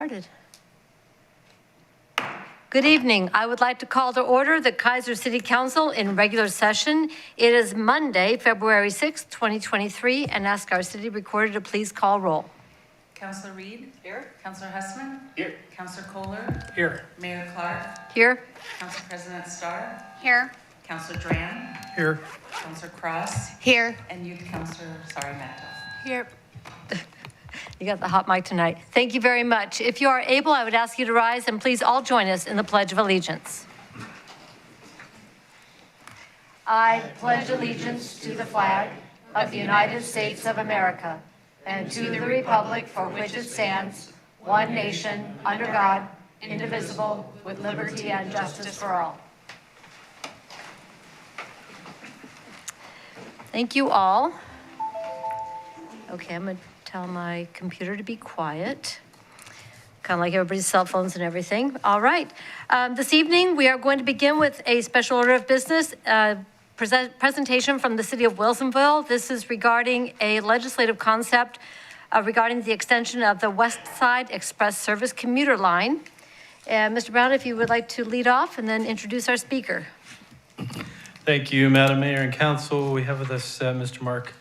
Started. Good evening. I would like to call to order the Keizer City Council in regular session. It is Monday, February 6th, 2023, and ask our city recorder to please call roll. Councilor Reed? Here. Councilor Hussman? Here. Councilor Kohler? Here. Mayor Clark? Here. Council President Starr? Here. Councilor Dran? Here. Councilor Cross? Here. And Youth Councilor, Matto. Here. You got the hot mic tonight. Thank you very much. If you are able, I would ask you to rise and please all join us in the Pledge of Allegiance. I pledge allegiance to the flag of the United States of America and to the republic for which it stands, one nation, under God, indivisible, with liberty and justice for all. Thank you all. Okay, I'm going to tell my computer to be quiet. Kind of like everybody's cell phones and everything. All right. This evening, we are going to begin with a special order of business presentation from the city of Wilsonville. This is regarding a legislative concept regarding the extension of the West Side Express Service commuter line. And Mr. Brown, if you would like to lead off and then introduce our speaker. Thank you, Madam Mayor and Council. We have with us Mr. Mark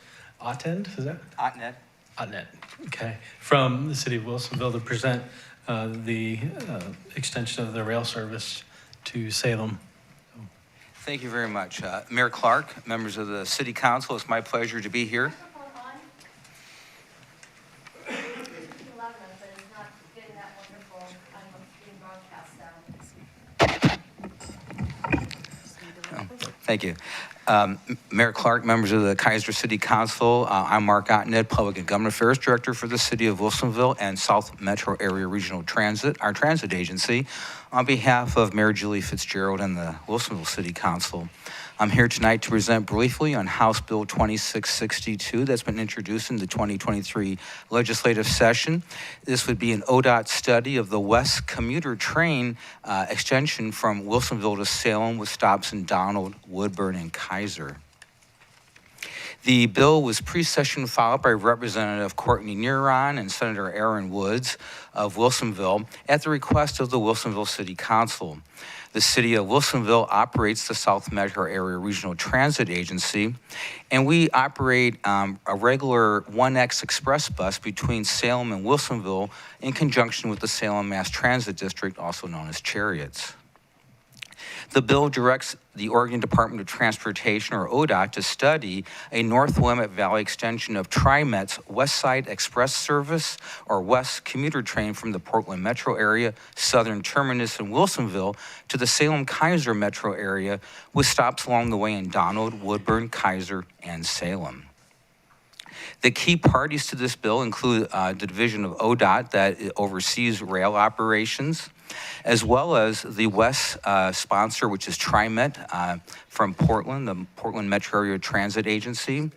Ottend, is that? Ottend, okay. From the city of Wilsonville to present the extension of the rail service to Salem. Thank you very much. Mayor Clark, members of the City Council, it's my pleasure to be here. Thank you. Mayor Clark, members of the Keizer City Council, I'm Mark Ottend, Public and Government Affairs Director for the City of Wilsonville and South Metro Area Regional Transit, our transit agency, on behalf of Mayor Julie Fitzgerald and the Wilsonville City Council. I'm here tonight to present briefly on House Bill 2662 that's been introduced in the 2023 legislative session. This would be an ODOT study of the West commuter train extension from Wilsonville to Salem with stops in Donald, Woodburn, and Keizer. The bill was pre-session filed by Representative Courtney Neron and Senator Aaron Woods of Wilsonville at the request of the Wilsonville City Council. The city of Wilsonville operates the South Metro Area Regional Transit Agency, and we operate a regular 1X express bus between Salem and Wilsonville in conjunction with the Salem Mass Transit District, also known as Chariots. The bill directs the Oregon Department of Transportation, or ODOT, to study a North Willamette Valley extension of TriMet's West Side Express Service, or West commuter train from the Portland metro area, southern terminus in Wilsonville, to the Salem-Keizer metro area, with stops along the way in Donald, Woodburn, Keizer, and Salem. The key parties to this bill include the division of ODOT that oversees rail operations, as well as the West sponsor, which is TriMet from Portland, the Portland Metro Area Transit Agency,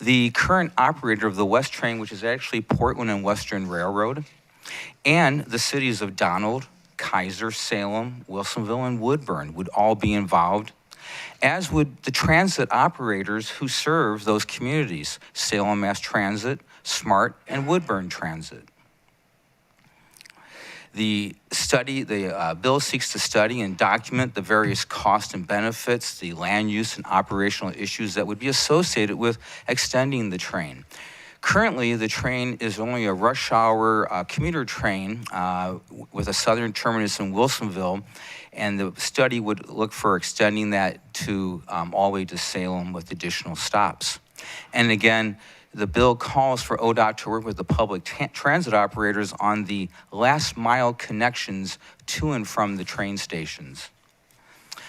the current operator of the West train, which is actually Portland and Western Railroad, and the cities of Donald, Keizer, Salem, Wilsonville, and Woodburn would all be involved, as would the transit operators who serve those communities, Salem Mass Transit, SMART, and Woodburn Transit. The bill seeks to study and document the various costs and benefits, the land use and operational issues that would be associated with extending the train. Currently, the train is only a rush hour commuter train with a southern terminus in Wilsonville, and the study would look for extending that to all the way to Salem with additional stops. And again, the bill calls for ODOT to work with the public transit operators on the last mile connections to and from the train stations.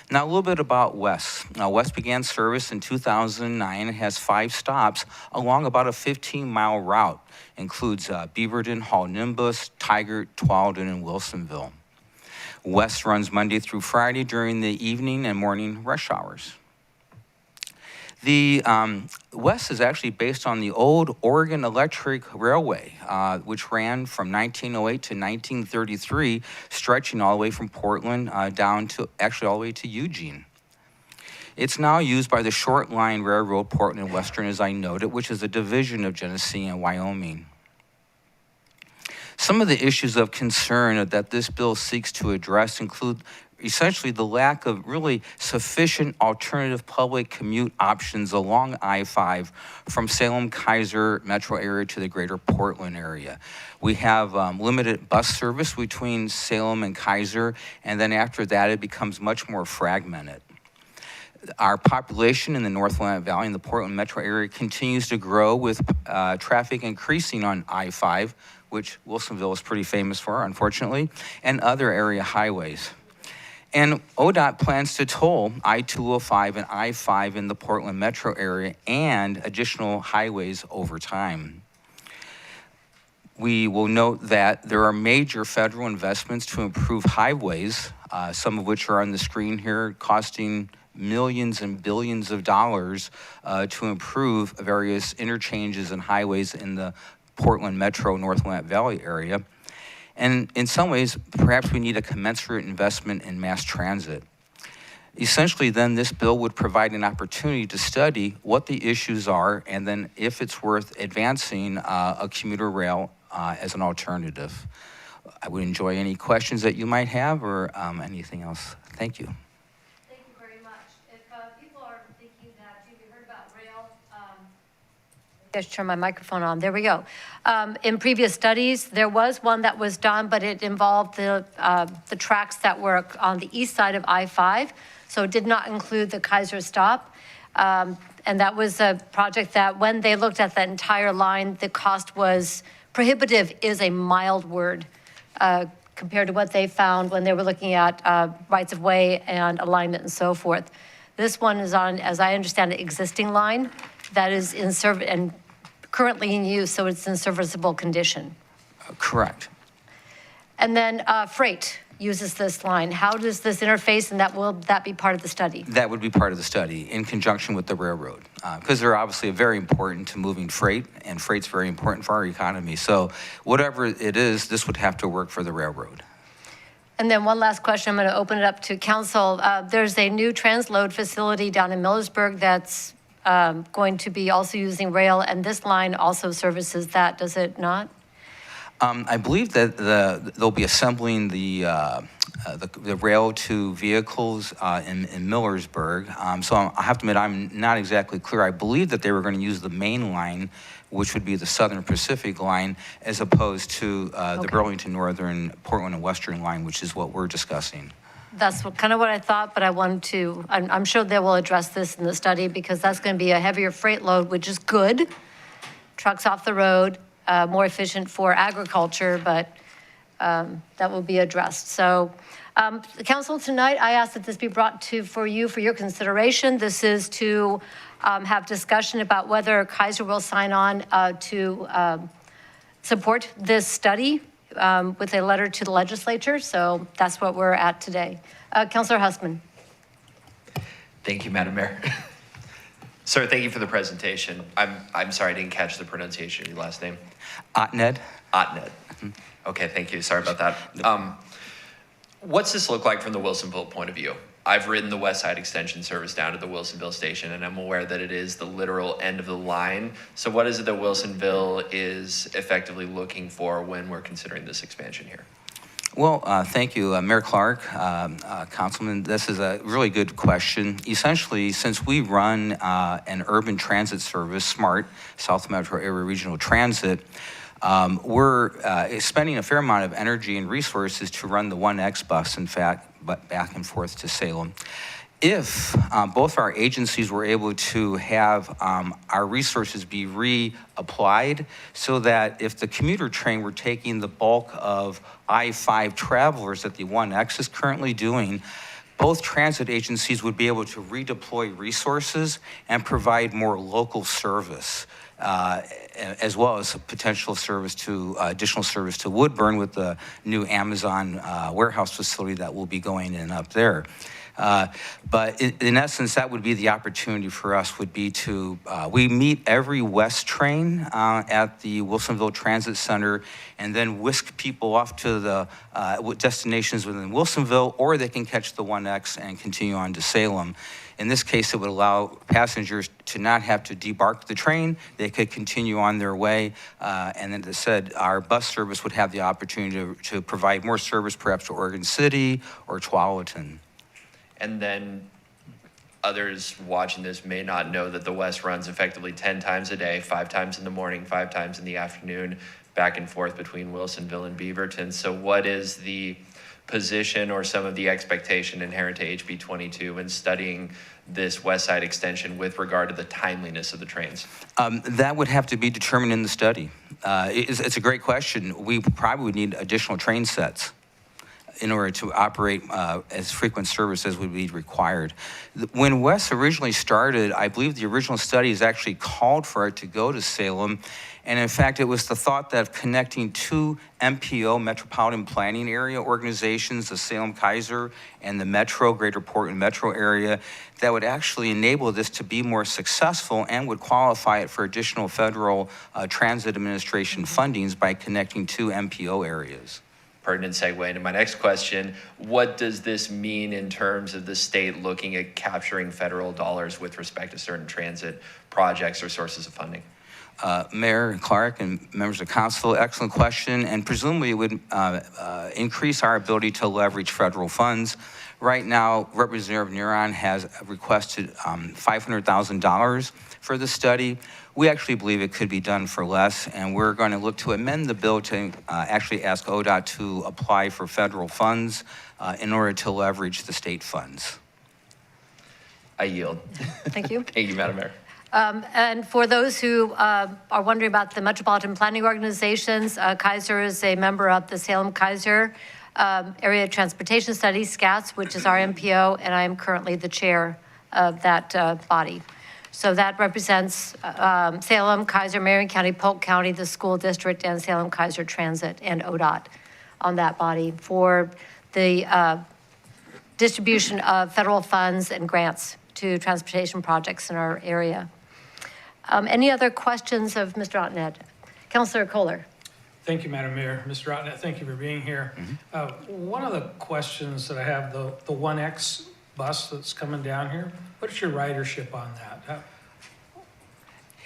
Now, a little bit about West. Now, West began service in 2009 and has 5 stops along about a 15-mile route. Includes Beaverton, Hall Nimbus, Tigard, Tualatin, and Wilsonville. West runs Monday through Friday during the evening and morning rush hours. The West is actually based on the old Oregon Electric Railway, which ran from 1908 to 1933, stretching all the way from Portland down to, actually all the way to Eugene. It's now used by the Short Line Railroad, Portland and Western, as I noted, which is a division of Genesee and Wyoming. Some of the issues of concern that this bill seeks to address include essentially the lack of really sufficient alternative public commute options along I-5 from Salem, Keizer metro area to the greater Portland area. We have limited bus service between Salem and Keizer, and then after that it becomes much more fragmented. Our population in the North Willamette Valley and the Portland metro area continues to grow with traffic increasing on I-5, which Wilsonville is pretty famous for, unfortunately, and other area highways. And ODOT plans to toll I-205 and I-5 in the Portland metro area and additional highways over time. We will note that there are major federal investments to improve highways, some of which are on the screen here, costing millions and billions of dollars to improve various interchanges and highways in the Portland metro North Willamette Valley area. And in some ways, perhaps we need a commensurate investment in mass transit. Essentially, then, this bill would provide an opportunity to study what the issues are and then if it's worth advancing a commuter rail as an alternative. I would enjoy any questions that you might have or anything else. Thank you. Thank you very much. If people are thinking that, have you heard about rail? I just turn my microphone on. There we go. In previous studies, there was one that was done, but it involved the tracks that were on the east side of I-5, so it did not include the Keizer stop. And that was a project that when they looked at the entire line, the cost was prohibitive is a mild word compared to what they found when they were looking at rights of way and alignment and so forth. This one is on, as I understand it, existing line that is in service and currently in use, so it's in serviceable condition. Correct. And then freight uses this line. How does this interface, and will that be part of the study? That would be part of the study in conjunction with the railroad, because they're obviously very important to moving freight, and freight's very important for our economy. So whatever it is, this would have to work for the railroad. And then one last question, I'm going to open it up to council. There's a new transload facility down in Millersburg that's going to be also using rail, and this line also services that, does it not? I believe that they'll be assembling the rail to vehicles in Millersburg. So I have to admit, I'm not exactly clear. I believe that they were going to use the main line, which would be the Southern Pacific line, as opposed to the Burlington Northern, Portland and Western line, which is what we're discussing. That's kind of what I thought, but I wanted to, I'm sure they will address this in the study because that's going to be a heavier freight load, which is good. Trucks off the road, more efficient for agriculture, but that will be addressed. So the council tonight, I ask that this be brought for your consideration. This is to have discussion about whether Keizer will sign on to support this study with a letter to the legislature. So that's what we're at today. Councilor Hussman. Thank you, Madam Mayor. Sir, thank you for the presentation. I'm sorry, I didn't catch the pronunciation of your last name. Otned. Otned. Okay, thank you. Sorry about that. What's this look like from the Wilsonville point of view? I've ridden the West Side Extension service down to the Wilsonville station, and I'm aware that it is the literal end of the line. So what is it that Wilsonville is effectively looking for when we're considering this expansion here? Well, thank you, Mayor Clark, Councilman. This is a really good question. Essentially, since we run an urban transit service, SMART, South Metro Area Regional Transit, we're spending a fair amount of energy and resources to run the 1X bus, in fact, but back and forth to Salem. If both our agencies were able to have our resources be reapplied so that if the commuter train were taking the bulk of I-5 travelers that the 1X is currently doing, both transit agencies would be able to redeploy resources and provide more local service, as well as potential service to, additional service to Woodburn with the new Amazon warehouse facility that will be going in up there. But in essence, that would be the opportunity for us would be to, we meet every West train at the Wilsonville Transit Center and then whisk people off to the destinations within Wilsonville, or they can catch the 1X and continue on to Salem. In this case, it would allow passengers to not have to debark the train. They could continue on their way. And then, as I said, our bus service would have the opportunity to provide more service perhaps to Oregon City or Tualatin. And then others watching this may not know that the West runs effectively 10 times a day, 5 times in the morning, 5 times in the afternoon, back and forth between Wilsonville and Beaverton. So what is the position or some of the expectation inherent to HB 22 when studying this West Side extension with regard to the timeliness of the trains? That would have to be determined in the study. It's a great question. We probably would need additional train sets in order to operate as frequent service as would be required. When West originally started, I believe the original studies actually called for it to go to Salem. And in fact, it was the thought that connecting two MPO, Metropolitan Planning Area organizations, the Salem Keizer and the Metro, Greater Portland Metro area, that would actually enable this to be more successful and would qualify it for additional federal transit administration fundings by connecting two MPO areas. Pertinent segue into my next question. What does this mean in terms of the state looking at capturing federal dollars with respect to certain transit projects or sources of funding? Mayor Clark and members of council, excellent question, and presumably it would increase our ability to leverage federal funds. Right now, Representative Neron has requested $500,000 for the study. We actually believe it could be done for less, and we're going to look to amend the bill to actually ask ODOT to apply for federal funds in order to leverage the state funds. I yield. Thank you. Thank you, Madam Mayor. And for those who are wondering about the Metropolitan Planning Organizations, Keizer is a member of the Salem Keizer Area Transportation Studies, SCATS, which is our MPO, and I am currently the chair of that body. So that represents Salem, Keizer, Marion County, Polk County, the school district, and Salem Keizer Transit and ODOT on that body for the distribution of federal funds and grants to transportation projects in our area. Any other questions of Mr. Otnet? Councilor Kohler. Thank you, Madam Mayor. Mr. Otnet, thank you for being here. One of the questions that I have, the 1X bus that's coming down here, what is your ridership on that?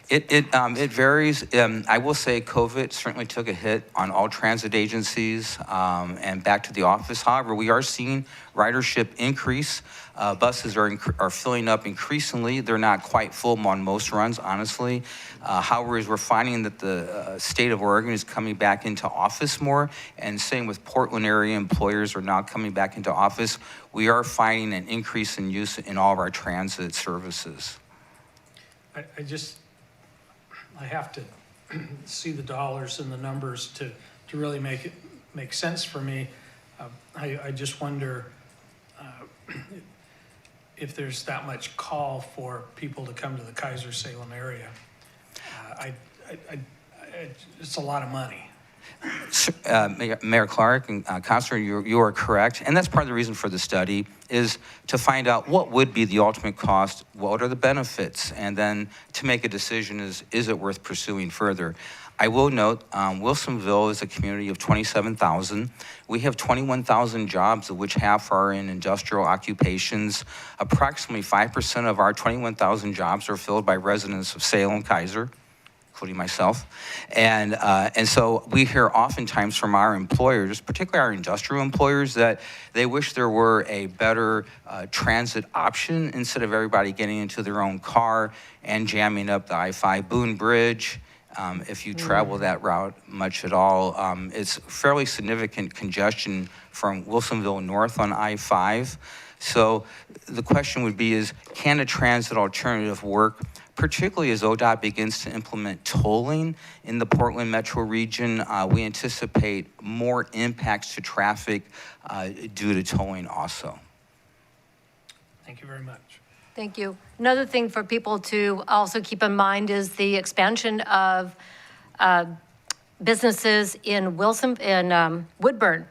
It varies. I will say COVID certainly took a hit on all transit agencies and back to the office. However, we are seeing ridership increase. Buses are filling up increasingly. They're not quite full on most runs, honestly. However, we're finding that the state of Oregon is coming back into office more, and same with Portland area employers are now coming back into office. We are finding an increase in use in all of our transit services. I have to see the dollars and the numbers to really make it make sense for me. I just wonder if there's that much call for people to come to the Keizer Salem area. It's a lot of money. Mayor Clark and Councilor, you are correct, and that's part of the reason for the study is to find out what would be the ultimate cost, what are the benefits, and then to make a decision is it worth pursuing further. I will note Wilsonville is a community of 27,000. We have 21,000 jobs, of which half are in industrial occupations. Approximately 5% of our 21,000 jobs are filled by residents of Salem, Keizer, including myself. And so we hear oftentimes from our employers, particularly our industrial employers, that they wish there were a better transit option instead of everybody getting into their own car and jamming up the I-5 Boone Bridge. If you travel that route much at all, it's fairly significant congestion from Wilsonville north on I-5. So the question would be can a transit alternative work, particularly as ODOT begins to implement tolling in the Portland metro region? We anticipate more impacts to traffic due to tolling also. Thank you very much. Thank you. Another thing for people to also keep in mind is the expansion of businesses in Woodburn.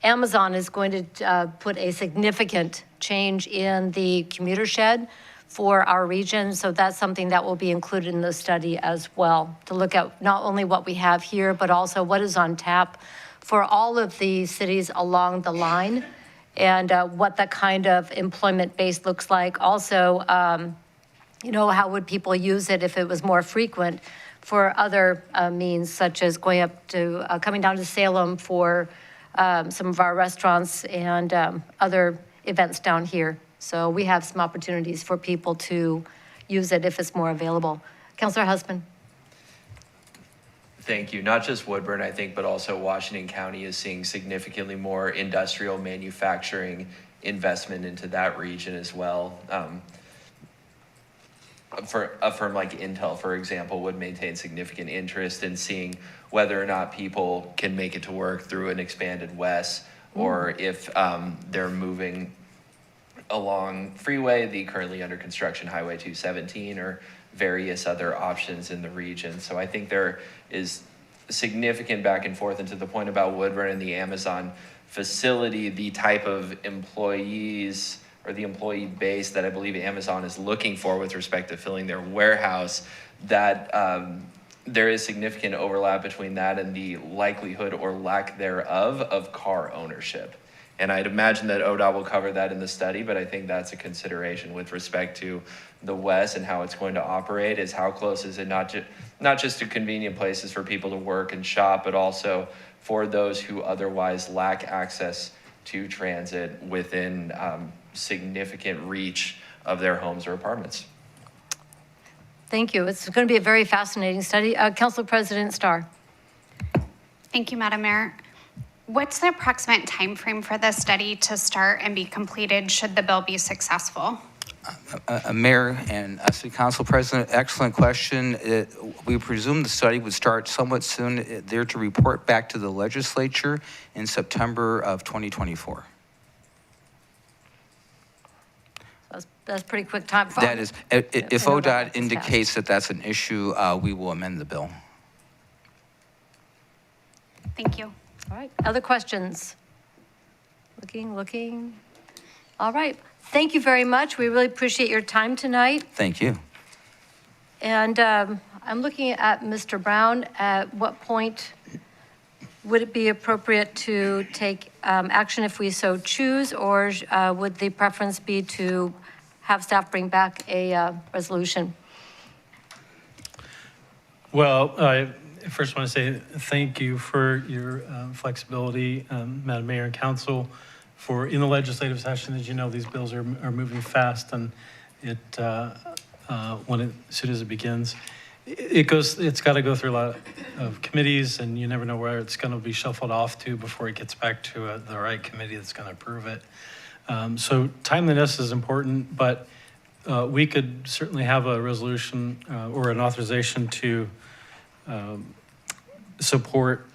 Amazon is going to put a significant change in the commuter shed for our region, so that's something that will be included in the study as well, to look at not only what we have here, but also what is on tap for all of the cities along the line and what that kind of employment base looks like. Also, how would people use it if it was more frequent for other means, such as going up to, coming down to Salem for some of our restaurants and other events down here. So we have some opportunities for people to use it if it's more available. Councilor Husband. Thank you. Not just Woodburn, I think, but also Washington County is seeing significantly more industrial manufacturing investment into that region as well. For a firm like Intel, for example, would maintain significant interest in seeing whether or not people can make it to work through an expanded WES, or if they're moving along freeway, the currently under construction Highway 217, or various other options in the region. So I think there is significant back and forth. And to the point about Woodburn and the Amazon facility, the type of employees or the employee base that I believe Amazon is looking for with respect to filling their warehouse, that there is significant overlap between that and the likelihood or lack thereof of car ownership. And I'd imagine that ODOT will cover that in the study, but I think that's a consideration with respect to the WES and how it's going to operate, is how close is it not just to convenient places for people to work and shop, but also for those who otherwise lack access to transit within significant reach of their homes or apartments. Thank you. It's going to be a very fascinating study. Council President Starr. Thank you, Madam Mayor. What's the approximate time frame for this study to start and be completed should the bill be successful? Mayor and City Council President, excellent question. We presume the study would start somewhat soon. They're to report back to the legislature in September of 2024. That's pretty quick time. That is, if I know ODOT that indicates that that's an issue, we will amend the bill. Thank you. All right, other questions? Looking. All right, thank you very much. We really appreciate your time tonight. Thank you. And I'm looking at Mr. Brown. At what point would it be appropriate to take action if we so choose, or would the preference be to have staff bring back a resolution? Well, I first want to say thank you for your flexibility, Madam Mayor and Council, for in the legislative session. As you know, these bills are moving fast, and it as soon as it begins, it's got to go through a lot of committees, and you never know where it's going to be shuffled off to before it gets back to the right committee that's going to approve it. So timeliness is important, but we could certainly have a resolution or an authorization to support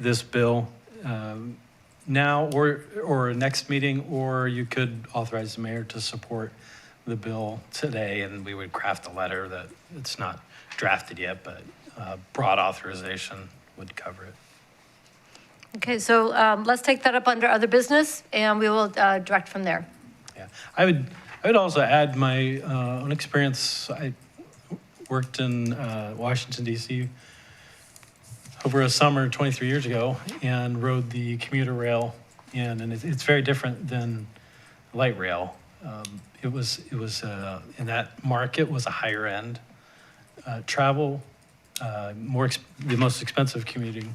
this bill now or next meeting, or you could authorize the mayor to support the bill today, and we would craft a letter that it's not drafted yet, but broad authorization would cover it. Okay, so let's take that up under other business, and we will direct from there. Yeah, I would also add my own experience. I worked in Washington, D.C. over a summer 23 years ago and rode the commuter rail in, and it's very different than light rail. It was in that market was a higher end travel, the most expensive commuting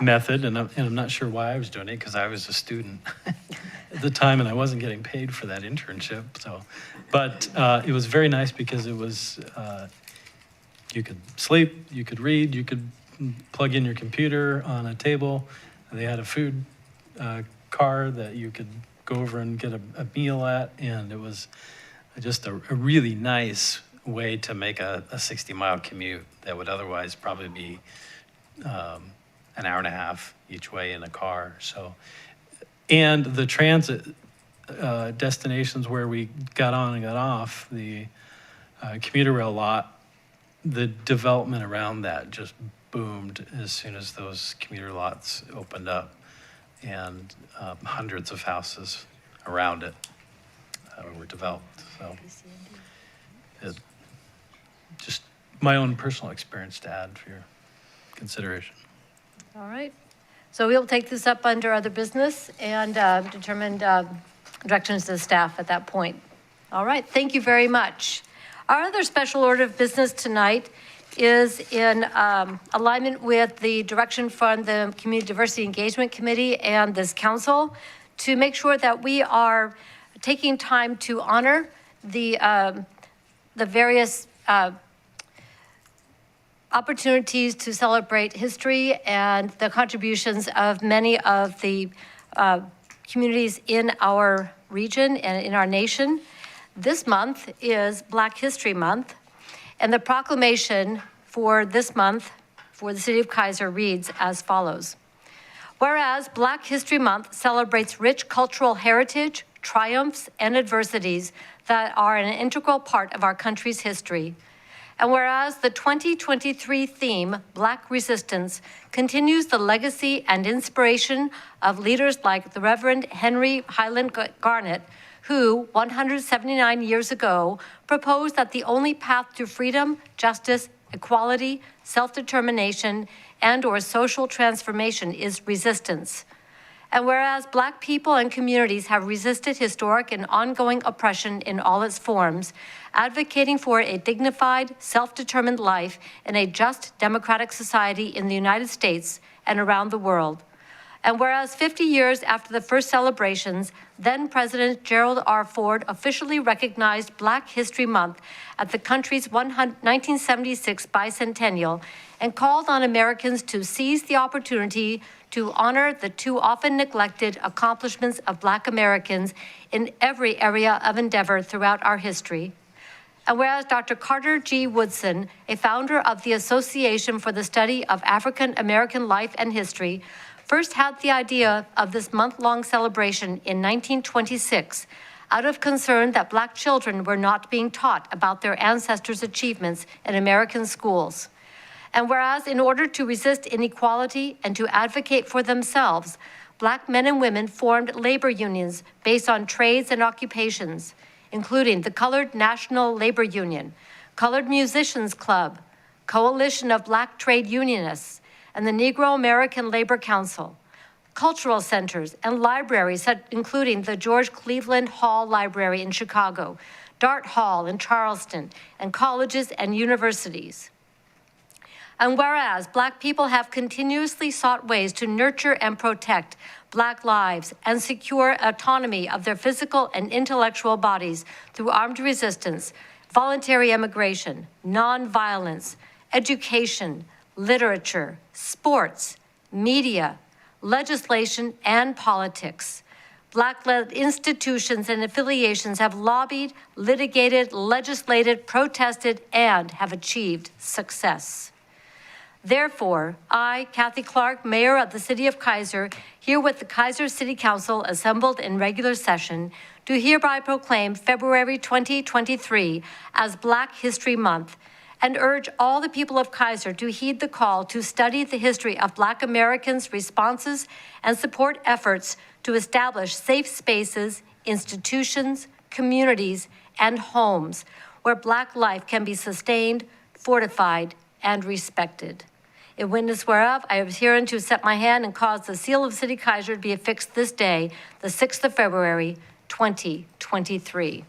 method, and I'm not sure why I was doing it, because I was a student at the time and I wasn't getting paid for that internship. So, but it was very nice because it was you could sleep, you could read, you could plug in your computer on a table. They had a food car that you could go over and get a meal at, and it was just a really nice way to make a 60-mile commute that would otherwise probably be an hour and a half each way in a car. So, and the transit destinations where we got on and got off, the commuter rail lot, the development around that just boomed as soon as those commuter lots opened up, and hundreds of houses around it were developed. So it, just my own personal experience to add for your consideration. All right. So we'll take this up under other business and determine directions to the staff at that point. All right, thank you very much. Our other special order of business tonight is in alignment with the direction from the Community Diversity Engagement Committee and this council to make sure that we are taking time to honor the various opportunities to celebrate history and the contributions of many of the communities in our region and in our nation. This month is Black History Month, and the proclamation for this month for the City of Keizer reads as follows. Whereas Black History Month celebrates rich cultural heritage, triumphs, and adversities that are an integral part of our country's history, and whereas the 2023 theme, Black Resistance, continues the legacy and inspiration of leaders like the Reverend Henry Highland Garnet, who 179 years ago proposed that the only path to freedom, justice, equality, self-determination, and/or social transformation is resistance. And whereas Black people and communities have resisted historic and ongoing oppression in all its forms, advocating for a dignified, self-determined life in a just, democratic society in the United States and around the world. And whereas 50 years after the first celebrations, then President Gerald R. Ford officially recognized Black History Month at the country's 1976 bicentennial and called on Americans to seize the opportunity to honor the too often neglected accomplishments of Black Americans in every area of endeavor throughout our history. And whereas Dr. Carter G. Woodson, a founder of the Association for the Study of African American Life and History, first had the idea of this month-long celebration in 1926 out of concern that Black children were not being taught about their ancestors' achievements in American schools. And whereas in order to resist inequality and to advocate for themselves, Black men and women formed labor unions based on trades and occupations, including the Colored National Labor Union, Colored Musicians Club, Coalition of Black Trade Unionists, and the Negro American Labor Council, cultural centers and libraries, including the George Cleveland Hall Library in Chicago, Dart Hall in Charleston, and colleges and universities. And whereas Black people have continuously sought ways to nurture and protect Black lives and secure autonomy of their physical and intellectual bodies through armed resistance, voluntary immigration, nonviolence, education, literature, sports, media, legislation, and politics. Black-led institutions and affiliations have lobbied, litigated, legislated, protested, and have achieved success. Therefore, I, Kathy Clark, Mayor of the City of Keizer, here with the Keizer City Council assembled in regular session, do hereby proclaim February 2023 as Black History Month and urge all the people of Keizer to heed the call to study the history of Black Americans' responses and support efforts to establish safe spaces, institutions, communities, and homes where Black life can be sustained, fortified, and respected. In witness whereof, I have hereunto set my hand and caused the seal of City Keizer to be affixed this day, the 6th of February, 2023.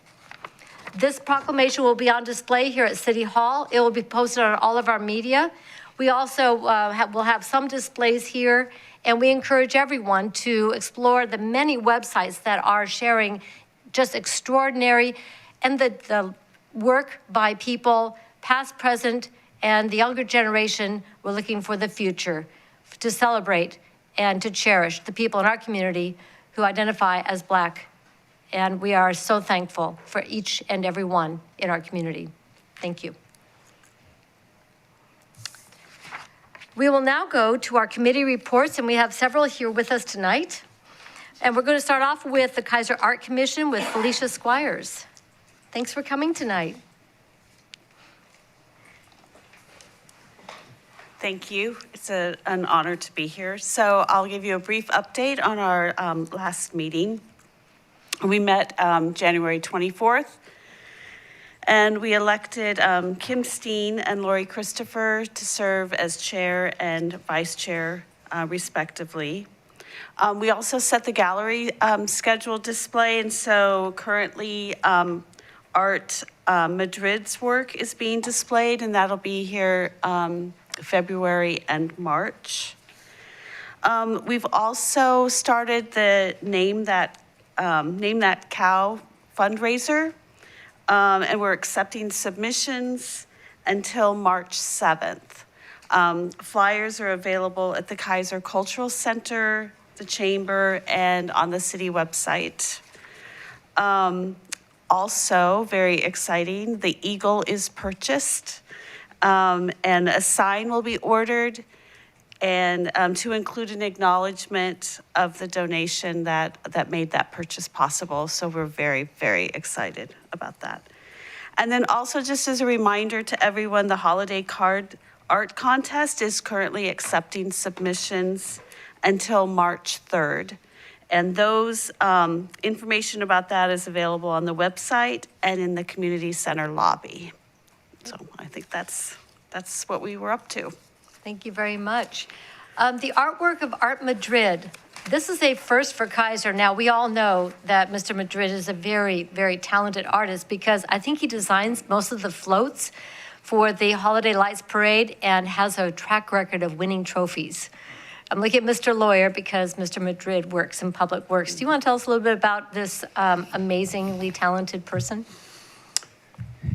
This proclamation will be on display here at City Hall. It will be posted on all of our media. We also will have some displays here, and we encourage everyone to explore the many websites that are sharing just extraordinary, and the work by people, past, present, and the younger generation. We're looking for the future to celebrate and to cherish the people in our community who identify as Black. And we are so thankful for each and every one in our community. Thank you. We will now go to our committee reports, and we have several here with us tonight. And we're going to start off with the Keizer Art Commission with Felicia Squires. Thanks for coming tonight. Thank you. It's an honor to be here. So I'll give you a brief update on our last meeting. We met January 24th, and we elected Kim Steen and Lori Christopher to serve as chair and vice chair respectively. We also set the gallery schedule display, and so currently Art Madrid's work is being displayed, and that'll be here February and March. We've also started the Name That Cow fundraiser, and we're accepting submissions until March 7th. Flyers are available at the Keizer Cultural Center, the Chamber, and on the city website. Also, very exciting, the Eagle is purchased, and a sign will be ordered, and to include an acknowledgement of the donation that made that purchase possible. So we're very, very excited about that. And then also, just as a reminder to everyone, the Holiday Card Art Contest is currently accepting submissions until March 3rd. And those, information about that is available on the website and in the community center lobby. So I think that's what we were up to. Thank you very much. The artwork of Art Madrid, this is a first for Keizer. Now, we all know that Mr. Madrid is a very, very talented artist because I think he designs most of the floats for the Holiday Lights Parade and has a track record of winning trophies. I'm looking at Mr. Lawyer because Mr. Madrid works in public works. Do you want to tell us a little bit about this amazingly talented person?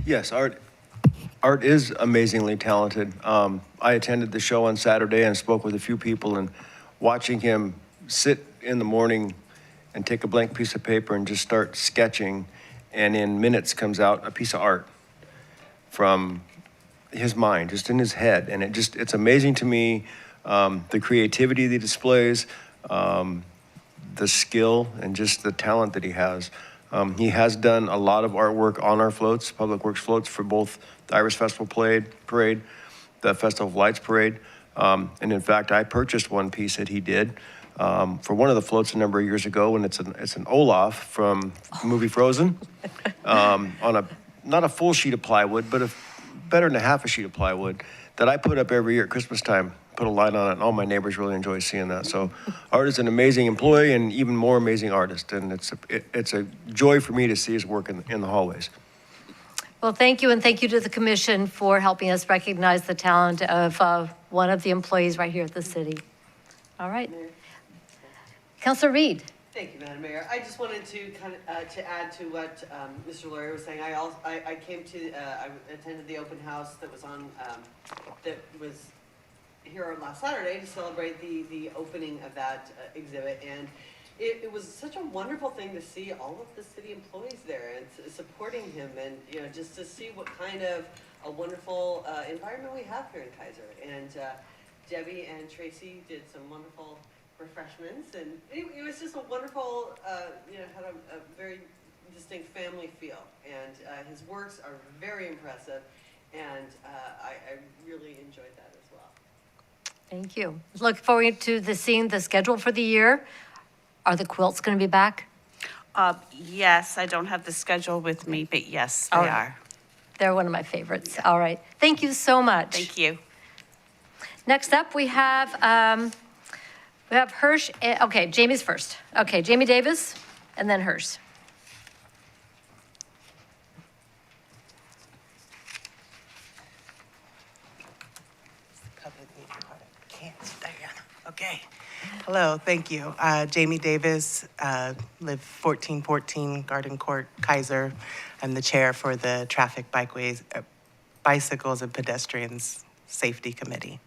Yes, Art is amazingly talented. I attended the show on Saturday and spoke with a few people, and watching him sit in the morning and take a blank piece of paper and just start sketching, and in minutes comes out a piece of art from his mind, just in his head. And it's amazing to me, the creativity that he displays, the skill and just the talent that he has. He has done a lot of artwork on our floats, Public Works floats, for both the Irish Festival Parade, the Festival of Lights Parade. And in fact, I purchased one piece that he did for one of the floats a number of years ago, and it's an Olaf from the movie Frozen, on not a full sheet of plywood, but better than a half a sheet of plywood that I put up every year at Christmas time. Put a light on it, and all my neighbors really enjoy seeing that. So Art is an amazing employee and even more amazing artist, and it's a joy for me to see his work in the hallways. Well, thank you, and thank you to the commission for helping us recognize the talent of one of the employees right here at the city. All right. Councilor Reed. Thank you, Madam Mayor. I just wanted to to add to what Mr. Lawyer was saying. I came to, I attended the open house that was on, that was here last Saturday to celebrate the opening of that exhibit, and it was such a wonderful thing to see all of the city employees there and supporting him, and just to see what kind of a wonderful environment we have here in Keizer. And Debbie and Tracy did some wonderful refreshments, and it was just a wonderful, had a very distinct family feel, and his works are very impressive, and I really enjoyed that as well. Thank you. Look forward to seeing the schedule for the year. Are the quilts going to be back? Yes, I don't have the schedule with me, but yes, they All right. are. They're one of my favorites. All right. Thank you so much. Thank you. Next up, we have Hirsch. Okay, Jamie's first. Okay, Jamie Davis, and then Hirsch. Okay. Hello, thank you. Jamie Davis, live 1414 Garden Court, Keizer. I'm the chair for the Traffic Bicycles and Pedestrians Safety Committee.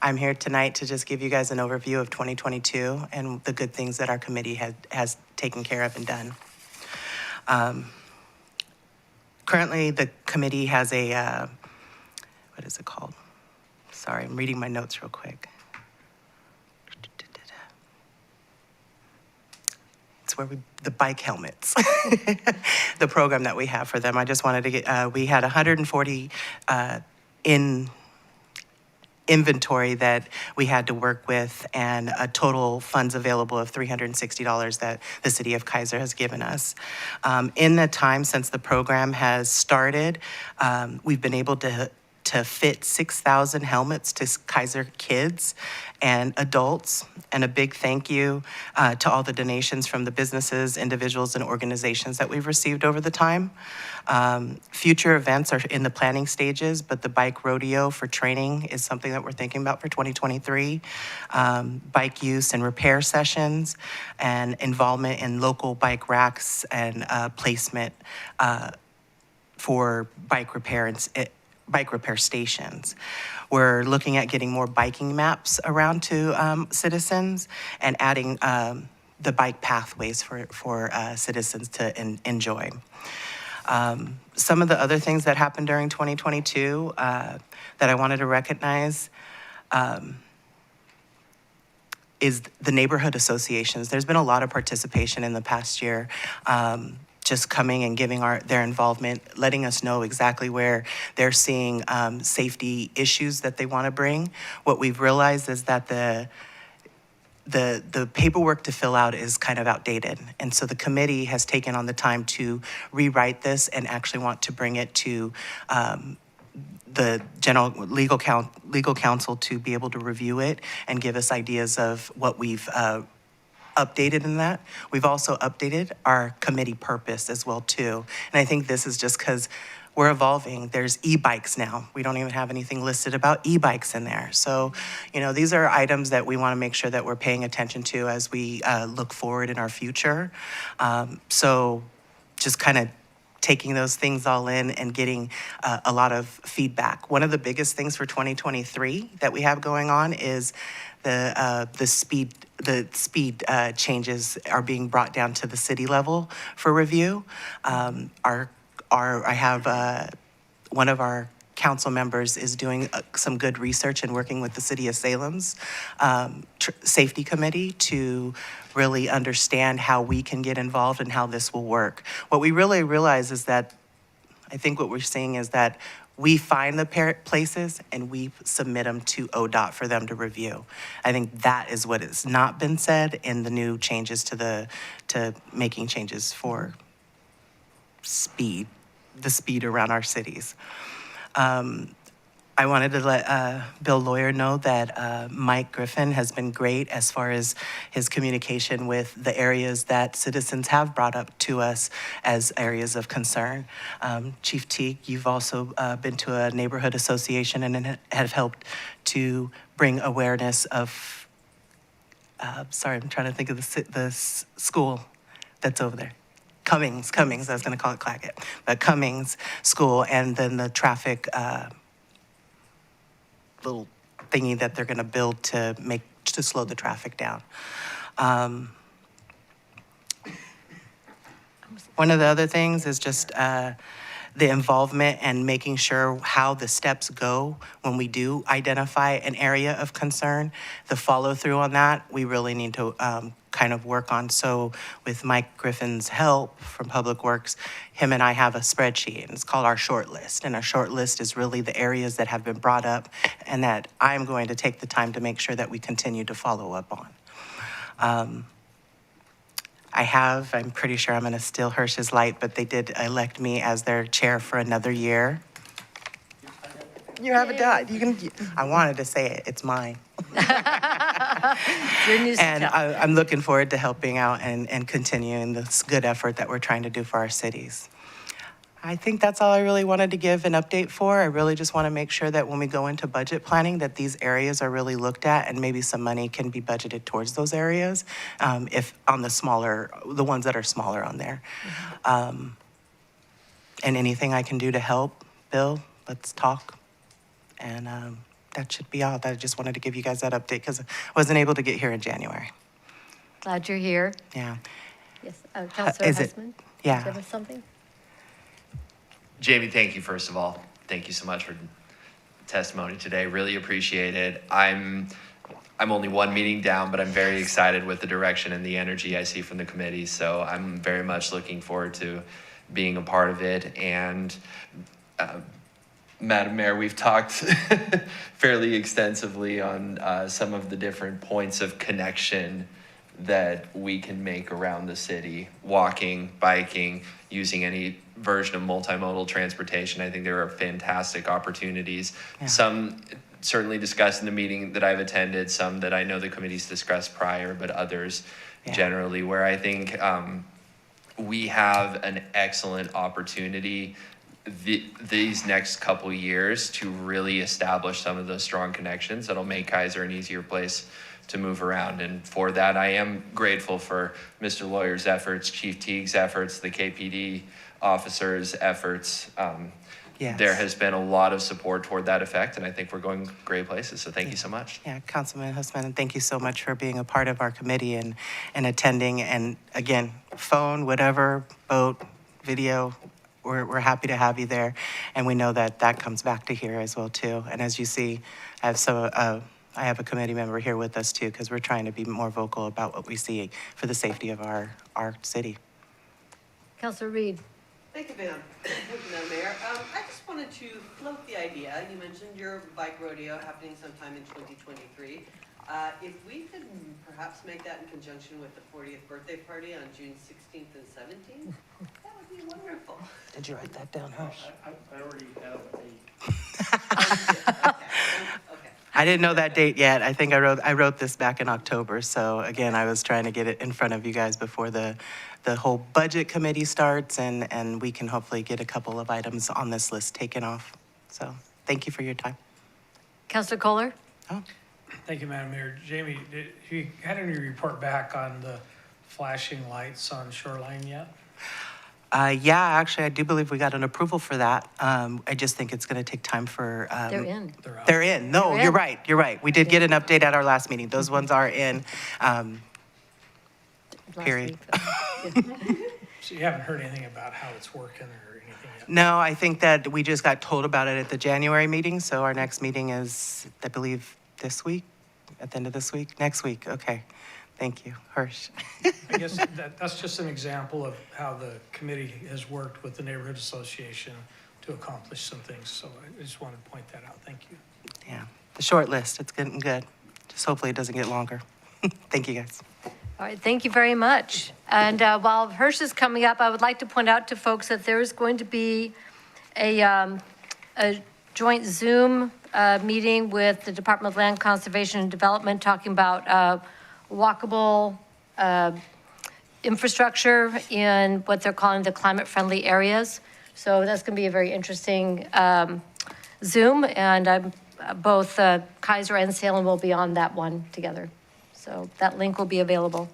I'm here tonight to just give you guys an overview of 2022 and the good things that our committee has taken care of and done. Currently, the committee has a, what is it called? Sorry, I'm reading my notes real quick. It's where the bike helmets, the program that we have for them. I just wanted to get, we had 140 in inventory that we had to work with, and a total funds available of $360 that the city of Keizer has given us. In the time since the program has started, we've been able to to fit 6,000 helmets to Keizer kids and adults. And a big thank you to all the donations from the businesses, individuals, and organizations that we've received over the time. Future events are in the planning stages, but the bike rodeo for training is something that we're thinking about for 2023. Bike use and repair sessions, and involvement in local bike racks and placement for bike repair stations. We're looking at getting more biking maps around to citizens and adding the bike pathways for citizens to enjoy. Some of the other things that happened during 2022 that I wanted to recognize is the neighborhood associations. There's been a lot of participation in the past year, just coming and giving their involvement, letting us know exactly where they're seeing safety issues that they want to bring. What we've realized is that the paperwork to fill out is kind of outdated. And so the committee has taken on the time to rewrite this and actually want to bring it to the general legal counsel to be able to review it and give us ideas of what we've updated in that. We've also updated our committee purpose as well too. And I think this is just because we're evolving. There's e-bikes now. We don't even have anything listed about e-bikes in there. So, these are items that we want to make sure that we're paying attention to as we look forward in our future. So just kind of taking those things all in and getting a lot of feedback. One of the biggest things for 2023 that we have going on is the speed changes are being brought down to the city level for review. I have one of our council members is doing some good research and working with the City of Salem's safety committee to really understand how we can get involved and how this will work. What we really realize is that, I think what we're seeing is that we find the places and we submit them to ODOT for them to review. I think that is what has not been said in the new changes to making changes for the speed around our cities. I wanted to let Bill Lawyer know that Mike Griffin has been great as far as his communication with the areas that citizens have brought up to us as areas of concern. Chief Teague, you've also been to a neighborhood association and have helped to bring awareness of, sorry, I'm trying to think of the school that's over there. Cummings, I was gonna call it Claggett, but Cummings School, and then the traffic little thingy that they're gonna build to slow the traffic down. One of the other things is just the involvement and making sure how the steps go when we do identify an area of concern. The follow through on that, we really need to kind of work on. So with Mike Griffin's help from Public Works, him and I have a spreadsheet, and it's called our short list. And our short list is really the areas that have been brought up and that I'm going to take the time to make sure that we continue to follow up on. I'm pretty sure I'm going to steal Hirsch's light, but they did elect me as their chair for another year. You haven't died. I wanted to say it. It's mine. Your news to And tell. I'm looking forward to helping out and continuing this good effort that we're trying to do for our cities. I think that's all I really wanted to give an update for. I really just want to make sure that when we go into budget planning, that these areas are really looked at and maybe some money can be budgeted towards those areas, if on the ones that are smaller on there. And anything I can do to help, Bill, let's talk. And that should be all. I just wanted to give you guys that update because I wasn't able to get here in January. Glad you're here. Yeah. Yes, Councilor is it- Hessman? yeah. Do you have something? Jamie, thank you, first of all. Thank you so much for testimony today. Really appreciate it. I'm only one meeting down, but I'm very excited with the direction and the energy I see from the committee. So I'm very much looking forward to being a part of it. And Madam Mayor, we've talked fairly extensively on some of the different points of connection that we can make around the city, walking, biking, using any version of multimodal transportation. I think there are fantastic opportunities. Yeah. Some certainly discussed in the meeting that I've attended, some that I know the committee's discussed prior, but others generally, where I think we have an excellent opportunity these next couple years to really establish some of those strong connections that'll make Keizer an easier place to move around. And for that, I am grateful for Mr. Lawyer's efforts, Chief Teague's efforts, the KPD officers' efforts. Yes. There has been a lot of support toward that effect, and I think we're going great places. So thank you so much. Yeah, Councilman Hussman, and thank you so much for being a part of our committee and attending. And again, phone, whatever, boat, video, we're happy to have you there. And we know that that comes back to here as well, too. And as you see, I have a committee member here with us, too, because we're trying to be more vocal about what we see for the safety of our city. Councilor Reed. Thank you, Madam Mayor. I just wanted to float the idea. You mentioned your bike rodeo happening sometime in 2023. If we could perhaps make that in conjunction with the 40th birthday party on June 16th and 17th, that would be wonderful. Did you write that down, Hirsch? I already have a Okay. I didn't know that date yet. I think I wrote this back in October. So again, I was trying to get it in front of you guys before the whole budget committee starts, and we can hopefully get a couple of items on this list taken off. So thank you for your time. Councilor Kohler. Oh, Thank you, Madam Mayor. Jamie, did you had any report back on the flashing lights on Shoreline yet? yeah, actually, I do believe we got an approval for that. I just think it's going to take time for. They're in. They're out. They're in. No, They're in. you're right. You're right. We did get an update at our last meeting. Those ones are in. Last Period. week, though. So you haven't heard anything about how it's working or anything yet? No, I think that we just got told about it at the January meeting. So our next meeting is, I believe, this week, at the end of this week, next week. Okay. Thank you, Hirsch. I guess that's just an example of how the committee has worked with the neighborhood association to accomplish some things. So I just wanted to point that out. Thank you. Yeah, the short list, it's getting good. Just hopefully it doesn't get longer. Thank you, guys. All right, thank you very much. And while Hirsch is coming up, I would like to point out to folks that there is going to be a joint Zoom meeting with the Department of Land Conservation and Development talking about walkable infrastructure in what they're calling the climate-friendly areas. So that's going to be a very interesting Zoom, and both Keizer and Salem will be on that one together. So that link will be available.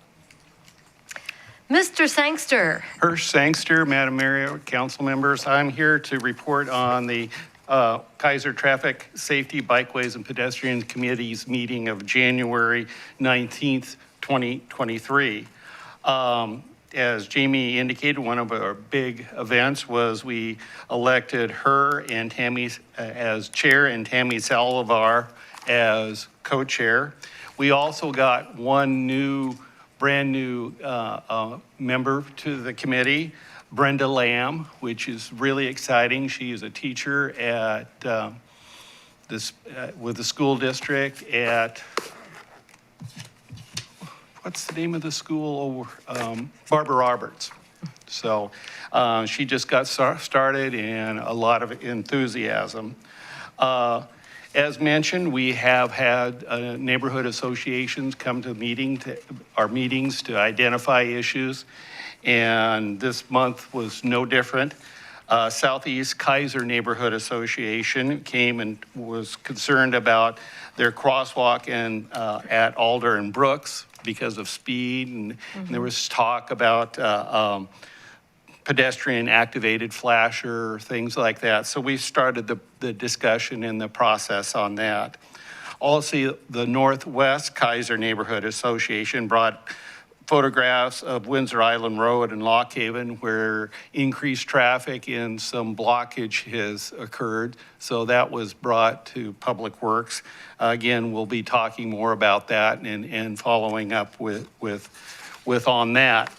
Mr. Sangster. Hirsch Sangster, Madam Mayor, council members. I'm here to report on the Keizer Traffic Safety, Bikeways, and Pedestrian Committee's meeting of January 19th, 2023. As Jamie indicated, one of our big events was we elected her and Tammy as chair and Tammy Saldivar as co-chair. We also got one brand new member to the committee, Brenda Lamb, which is really exciting. She is a teacher at with the school district at, what's the name of the school? Barbara Roberts. So she just got started and a lot of enthusiasm. As mentioned, we have had neighborhood associations come to our meetings to identify issues, and this month was no different. Southeast Keizer Neighborhood Association came and was concerned about their crosswalk at Alder and Brooks because of speed, and there was talk about pedestrian activated flasher, things like that. So we started the discussion and the process on that. Also, the Northwest Keizer Neighborhood Association brought photographs of Windsor Island Road and Lock Haven where increased traffic and some blockage has occurred. So that was brought to Public Works. Again, we'll be talking more about that and following up with on that.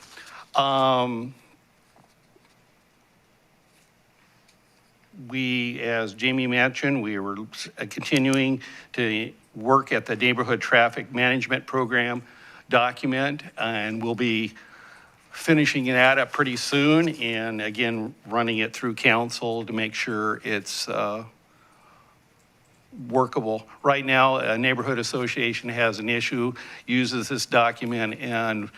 We, as Jamie mentioned, we were continuing to work at the Neighborhood Traffic Management Program. document, and we'll be finishing that up pretty soon, and again, running it through council to make sure it's workable. Right now, a neighborhood association has an issue, uses this document, and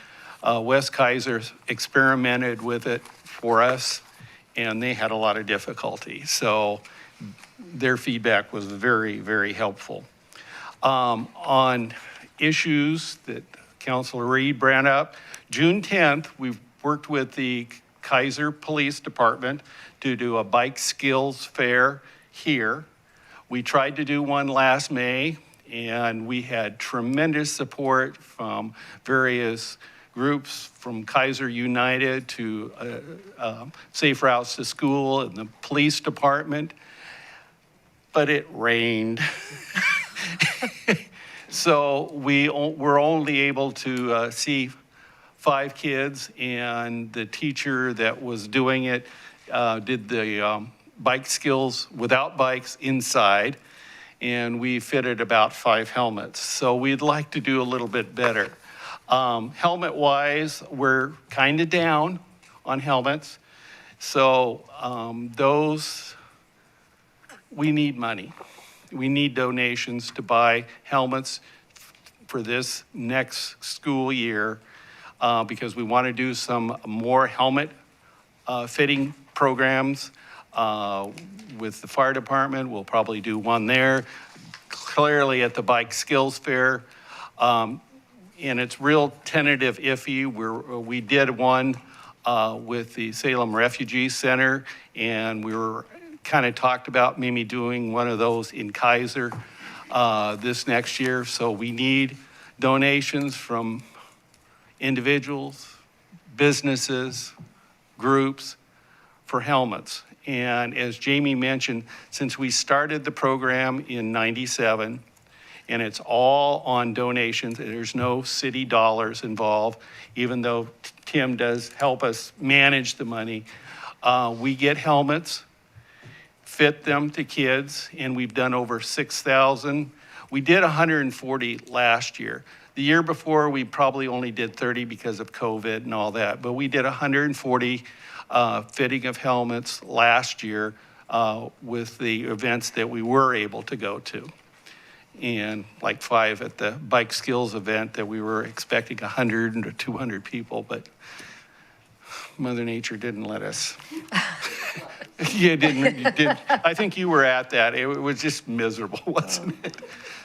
West Keizer experimented with it for us, and they had a lot of difficulty. So their feedback was very, very helpful. On issues that Councilor Reed brought up, June 10th, we've worked with the Keizer Police Department to do a bike skills fair here. We tried to do one last May, and we had tremendous support from various groups, from Keizer United to Safe Routes to School and the police department, but it rained. So we were only able to see 5 kids, and the teacher that was doing it did the bike skills without bikes inside, and we fitted about 5 helmets. So we'd like to do a little bit better. Helmet-wise, we're kind of down on helmets. So those, we need money. We need donations to buy helmets for this next school year because we want to do some more helmet fitting programs with the fire department. We'll probably do one there. Clearly at the Bike Skills Fair. And it's real tentative iffy. We did one with the Salem Refugee Center, and we were kind of talked about maybe doing one of those in Keizer this next year. So we need donations from individuals, businesses, groups for helmets. And as Jamie mentioned, since we started the program in '97, and it's all on donations, there's no city dollars involved, even though Tim does help us manage the money. We get helmets, fit them to kids, and we've done over 6,000. We did 140 last year. The year before, we probably only did 30 because of COVID and all that, but we did 140 fitting of helmets last year with the events that we were able to go to. And like 5 at the bike skills event that we were expecting 100 or 200 people, but Mother Nature didn't let us. You didn't. I think you were at that. It was just miserable, wasn't it?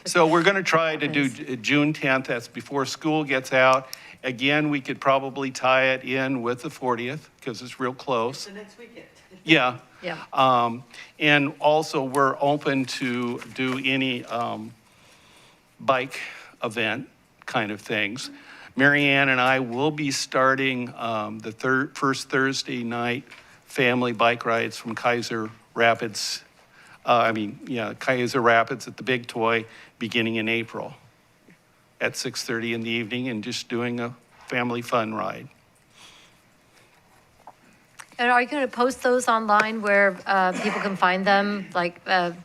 So we're going to try to do June 10th. That's before school gets out. Again, we could probably tie it in with the 40th because it's real close. The next weekend. Yeah. Yeah. And also, we're open to do any bike event kind of things. Marianne and I will be starting the first Thursday night family bike rides from Keizer Rapids. Keizer Rapids at the Big Toy beginning in April at 6:30 in the evening, and just doing a family fun ride. And are you going to post those online where people can find them, like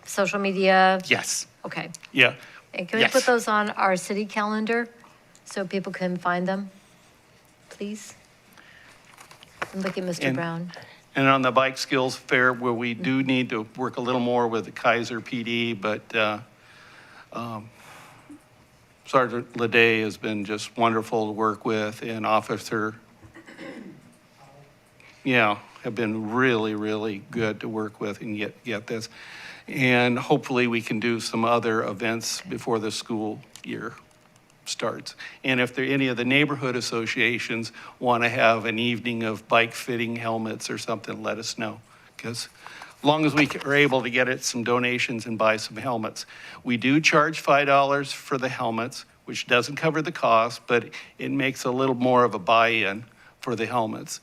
social media? Yes. Okay. Yeah. And can we put those on our city calendar so people can find them, please? And look at Mr. Brown. And on the Bike Skills Fair, where we do need to work a little more with the Keizer PD, but Sergeant Leday has been just wonderful to work with, and Officer, have been really, really good to work with and get this. And hopefully we can do some other events before the school year starts. And if there any of the neighborhood associations want to have an evening of bike fitting helmets or something, let us know. Because as long as we are able to get it some donations and buy some helmets. We do charge $5 for the helmets, which doesn't cover the cost, but it makes a little more of a buy-in for the helmets.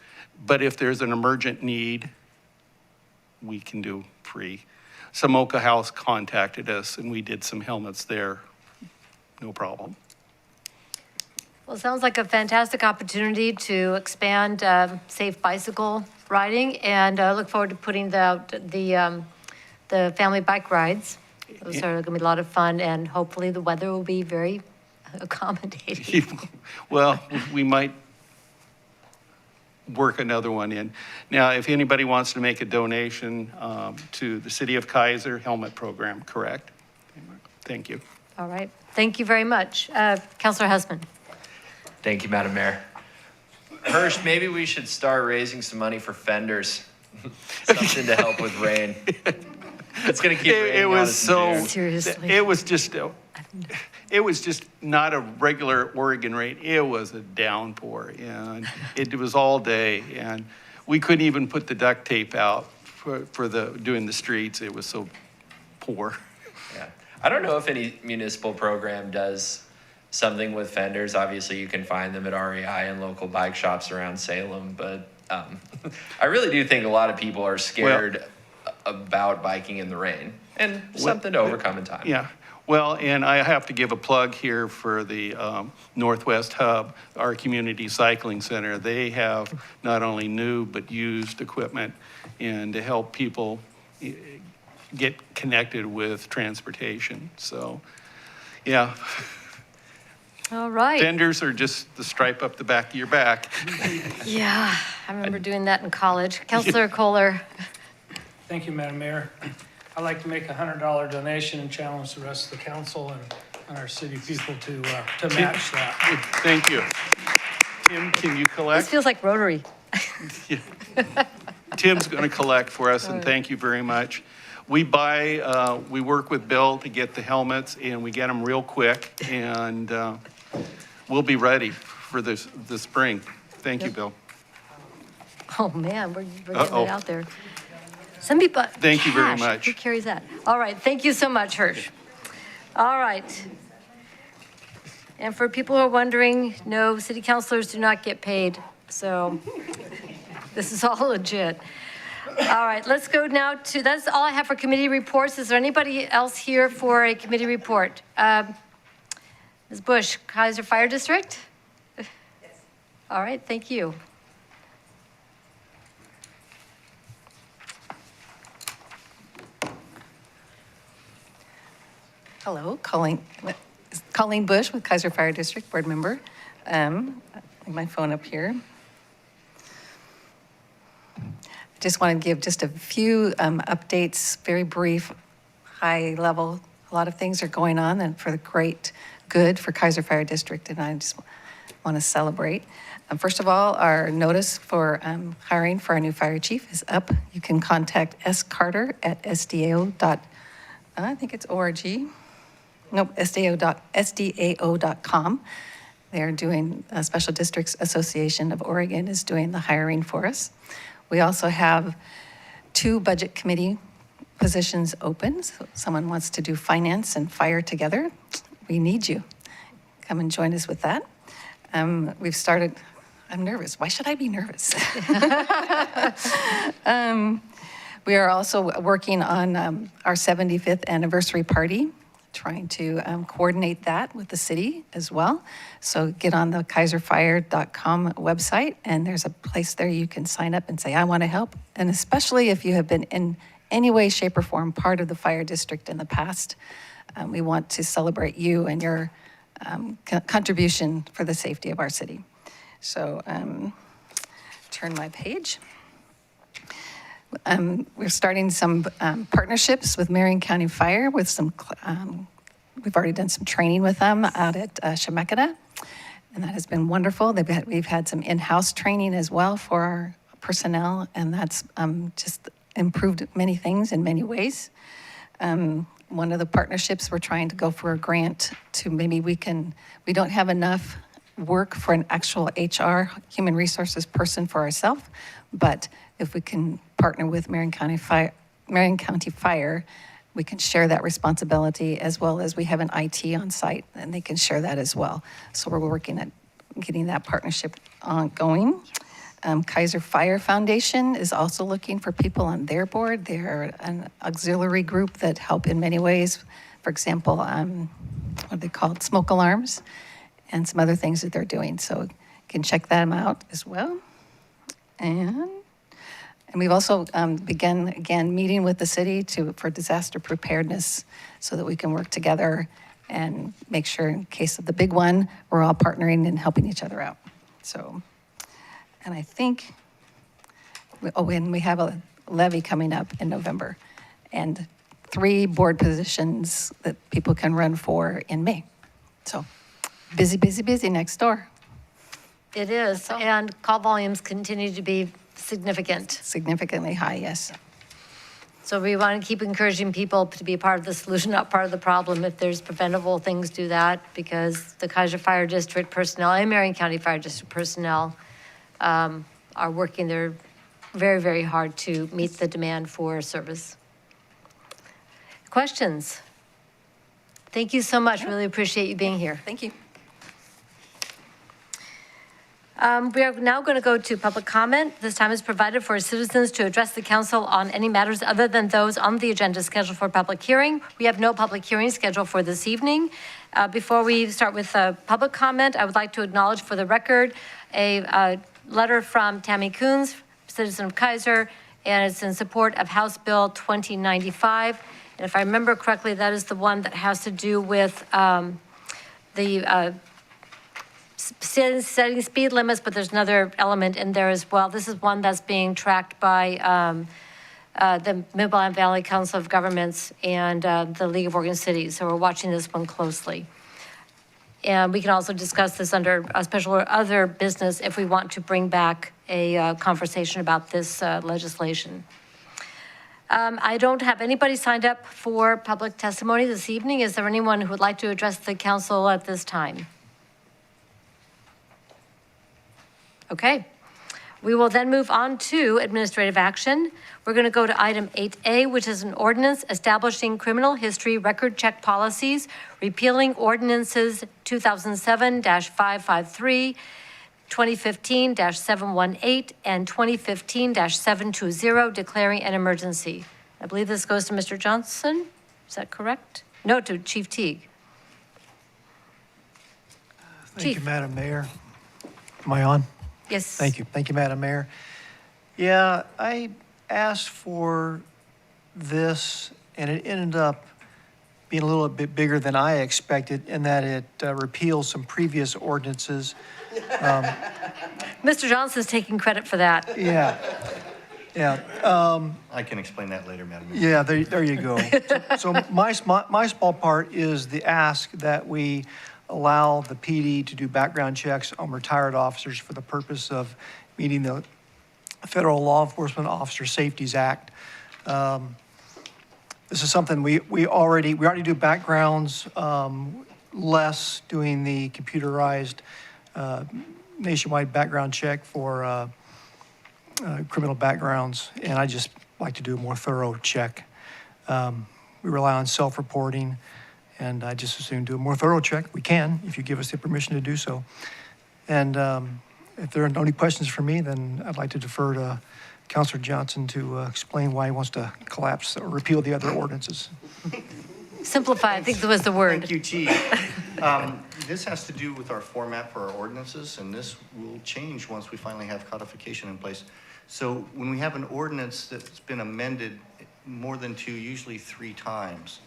But if there's an emergent need, we can do free. Samoka House contacted us, and we did some helmets there. No problem. Well, it sounds like a fantastic opportunity to expand safe bicycle riding, and I look forward to putting out the family bike rides. Those are going to be a lot of fun, and hopefully the weather will be very accommodating. Well, we might work another one in. Now, if anybody wants to make a donation to the City of Keizer Helmet Program, correct? Thank you. All right, thank you very much. Councilor Husband. Thank you, Madam Mayor. Hirsch, maybe we should start raising some money for fenders. Something to help with rain. It's gonna keep raining It on was us in so, June. Seriously. it was just not a regular Oregon rain. It was a downpour, and it was all day, and we couldn't even put the duct tape out for doing the streets. It was so poor. Yeah. I don't know if any municipal program does something with fenders. Obviously, you can find them at REI and local bike shops around Salem, but I really do think a lot of people are scared about biking in the rain, and something to overcome in time. Yeah. Well, and I have to give a plug here for the Northwest Hub, our community cycling center. They have not only new but used equipment and to help people get connected with transportation. So, yeah. All right. Fenders are just the stripe up the back of your back. Yeah, I remember doing that in college. Councilor Kohler. Thank you, Madam Mayor. I'd like to make a $100 donation and challenge the rest of the council and our city people to match that. Thank you. Tim, can you collect? This feels like Rotary. Tim's going to collect for us, and thank you very much. We work with Bill to get the helmets, and we get them real quick, and we'll be ready for the spring. Thank you, Bill. Oh, man, we're getting it out there. Some people. Thank you very Gosh, much. Who carries that? All right, thank you so much, Hirsch. All right. And for people who are wondering, no, city councilors do not get paid, so this is all legit. All right, let's go now to, that's all I have for committee reports. Is there anybody else here for a committee report? Ms. Bush, Keizer Fire District? Yes. All right, thank you. Hello, Colleen Bush with Keizer Fire District, board member. My phone up here. I just want to give just a few updates, very brief, high level. A lot of things are going on and for the great good for Keizer Fire District, and I just want to celebrate. First of all, our notice for hiring for our new fire chief is up. You can contact S. Carter at SDAO. I think it's org. Nope, SDAO.com. They're doing, Special Districts Association of Oregon is doing the hiring for us. We also have 2 budget committee positions open. So if someone wants to do finance and fire together, we need you. Come and join us with that. We've started, I'm nervous. Why should I be nervous? We are also working on our 75th anniversary party, trying to coordinate that with the city as well. So get on the keizerfire.com website, and there's a place there you can sign up and say, I want to help. And especially if you have been in any way, shape, or form part of the fire district in the past, we want to celebrate you and your contribution for the safety of our city. So turn my page. We're starting some partnerships with Marion County Fire with some, we've already done some training with them out at Chemeketa, and that has been wonderful. We've had some in-house training as well for our personnel, and that's just improved many things in many ways. One of the partnerships, we're trying to go for a grant to maybe we don't have enough work for an actual HR, human resources person for ourselves, but if we can partner with Marion County Fire, we can share that responsibility, as well as we have an IT on site and they can share that as well. So we're working at getting that partnership ongoing. Keizer Fire Foundation is also looking for people on their board. They're an auxiliary group that help in many ways. For example, what are they called? Smoke alarms and some other things that they're doing. So you can check them out as well. And we've also begun, again, meeting with the city for disaster preparedness so that we can work together and make sure in case of the big one, we're all partnering and helping each other out. So, and I think, and we have a levy coming up in November, and 3 board positions that people can run for in May. So busy, busy, busy next door. It is, and call volumes continue to be significant. Significantly high, yes. So we want to keep encouraging people to be part of the solution, not part of the problem. If there's preventable things, do that, because the Keizer Fire District personnel and Marion County Fire District personnel are working there very, very hard to meet the demand for service. Questions? Thank you so much. Really appreciate you being here. Thank you. We are now going to go to public comment. This time is provided for citizens to address the council on any matters other than those on the agenda scheduled for public hearing. We have no public hearing scheduled for this evening. Before we start with public comment, I would like to acknowledge for the record a letter from Tammy Coons, citizen of Keizer, and it's in support of House Bill 2095. And if I remember correctly, that is the one that has to do with the setting speed limits, but there's another element in there as well. This is one that's being tracked by the Midland Valley Council of Governments and the League of Oregon Cities. So we're watching this one closely. And we can also discuss this under a special or other business if we want to bring back a conversation about this legislation. I don't have anybody signed up for public testimony this evening. Is there anyone who would like to address the council at this time? Okay. We will then move on to administrative action. We're going to go to item 8A, which is an ordinance establishing criminal history record check policies, repealing ordinances 2007-553, 2015-718, and 2015-720, declaring an emergency. I believe this goes to Mr. Johnson. Is that correct? No, to Chief Teague. Thank you, Chief. Madam Mayor. Am I on? Yes. Thank you. Thank you, Madam Mayor. Yeah, I asked for this, and it ended up being a little bit bigger than I expected in that it repeals some previous ordinances. Mr. Johnson's taking credit for that. Yeah. Yeah. I can explain that later, Madam Mayor. Yeah, there you go. So my small part is the ask that we allow the PD to do background checks on retired officers for the purpose of meeting the Federal Law Enforcement Officer Safeties Act. This is something we already do backgrounds, less doing the computerized nationwide background check for criminal backgrounds, and I just like to do a more thorough check. We rely on self-reporting, and I just assume do a more thorough check. We can, if you give us the permission to do so. And if there are no any questions for me, then I'd like to defer to Councilor Johnson to explain why he wants to collapse or repeal the other ordinances. Simplify, I think that was the word. Thank you, Chief. This has to do with our format for our ordinances, and this will change once we finally have codification in place. So when we have an ordinance that's been amended more than 2, usually 3 times,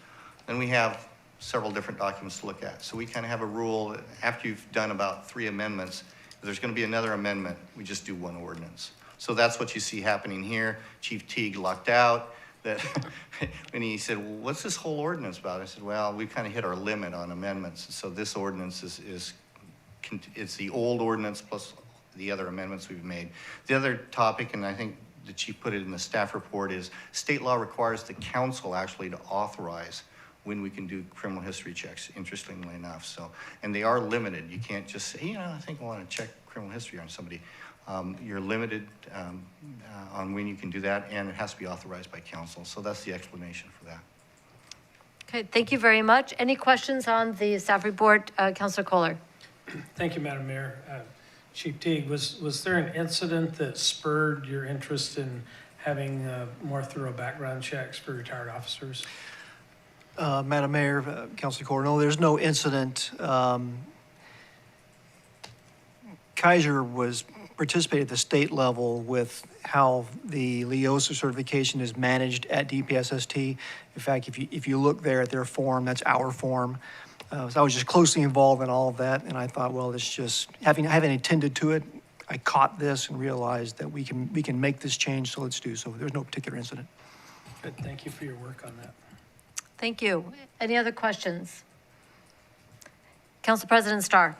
then we have several different documents to look at. So we kind of have a rule that after you've done about 3 amendments, if there's going to be another amendment, we just do 1 ordinance. So that's what you see happening here. Chief Teague lucked out that when he said, well, what's this whole ordinance about? I said, well, we kind of hit our limit on amendments. So this ordinance is it's the old ordinance plus the other amendments we've made. The other topic, and I think the chief put it in the staff report, is state law requires the council actually to authorize when we can do criminal history checks, interestingly enough. So, and they are limited. You can't just say, you know, I think I want to check criminal history on somebody. You're limited on when you can do that, and it has to be authorized by council. So that's the explanation for that. Okay, thank you very much. Any questions on the staff report, Councilor Kohler? Thank you, Madam Mayor. Chief Teague, was there an incident that spurred your interest in having more thorough background checks for retired officers? Madam Mayor, Councilor Kohler, no, there's no incident. Keizer participated at the state level with how the LEOSA certification is managed at DPSST. In fact, if you look there at their form, that's our form. So I was just closely involved in all of that, and I thought, well, it's just, having attended to it, I caught this and realized that we can make this change, so let's do so. There's no particular incident. Good, thank you for your work on that. Thank you. Any other questions? Council President Starr.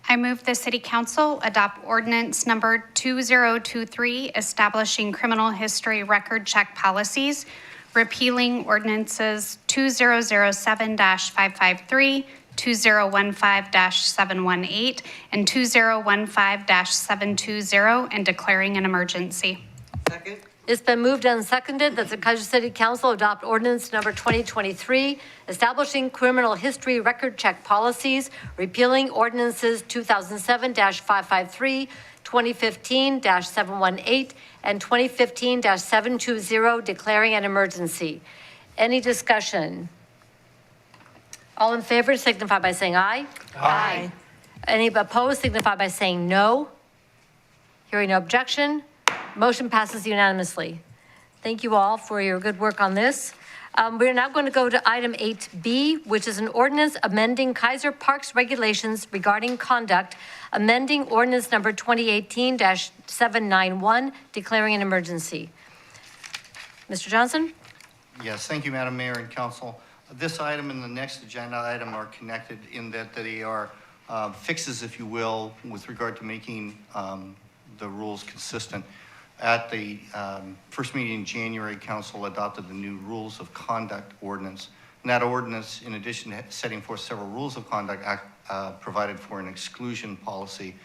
I move the City Council adopt ordinance number 2023, establishing criminal history record check policies, repealing ordinances 2007-553, 2015-718, and 2015-720, and declaring an emergency. Second? It's been moved and seconded that the Keizer City Council adopt ordinance number 2023, establishing criminal history record check policies, repealing ordinances 2007-553, 2015-718, and 2015-720, declaring an emergency. Any discussion? All in favor signify by saying aye. Aye. Any opposed signify by saying no. Hearing no objection, motion passes unanimously. Thank you all for your good work on this. We're now going to go to item 8B, which is an ordinance amending Keizer Parks regulations regarding conduct, amending ordinance number 2018-791, declaring an emergency. Mr. Johnson? Yes, thank you, Madam Mayor and Council. This item and the next agenda item are connected in that they are fixes, if you will, with regard to making the rules consistent. At the first meeting in January, Council adopted the new rules of conduct ordinance. And that ordinance, in addition to setting forth several rules of conduct, provided for an exclusion policy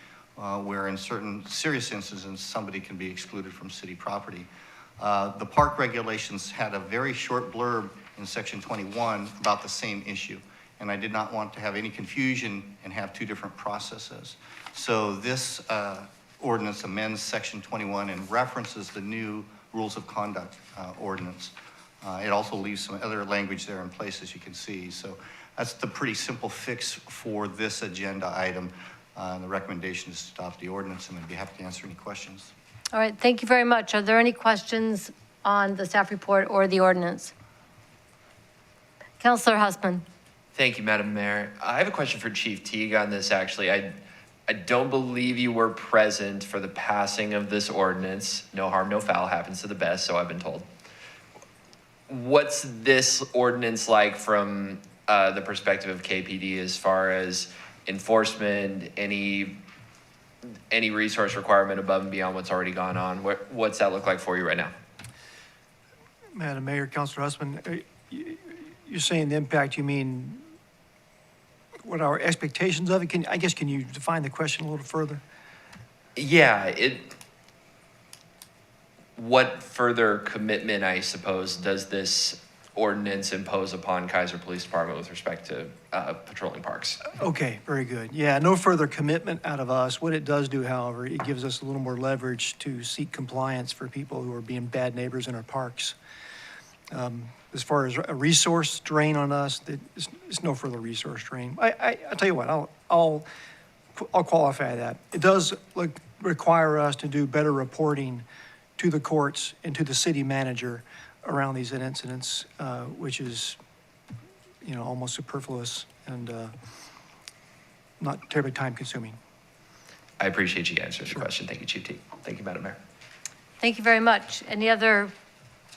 where in certain serious instances, somebody can be excluded from city property. The park regulations had a very short blurb in section 21 about the same issue. And I did not want to have any confusion and have two different processes. So this ordinance amends section 21 and references the new rules of conduct ordinance. It also leaves some other language there in place, as you can see. So that's the pretty simple fix for this agenda item. The recommendation is to adopt the ordinance, and I'd be happy to answer any questions. All right, thank you very much. Are there any questions on the staff report or the ordinance? Councilor Husband. Thank you, Madam Mayor. I have a question for Chief Teague on this, actually. I don't believe you were present for the passing of this ordinance. No harm, no foul happens to the best, so I've been told. What's this ordinance like from the perspective of KPD as far as enforcement, any resource requirement above and beyond what's already gone on? What's that look like for you right now? Madam Mayor, Councilor Husband, you're saying the impact, you mean what our expectations of it? Can you define the question a little further? Yeah, what further commitment, I suppose, does this ordinance impose upon Keizer Police Department with respect to patrolling parks? Okay, very good. Yeah, no further commitment out of us. What it does do, however, it gives us a little more leverage to seek compliance for people who are being bad neighbors in our parks. As far as a resource drain on us, it's no further resource drain. I'll tell you what, I'll qualify that. It does require us to do better reporting to the courts and to the city manager around these incidents, which is, almost superfluous and not terribly time consuming. I appreciate you answering the question. Thank you, Chief T. Thank you, Madam Mayor. Thank you very much. Any other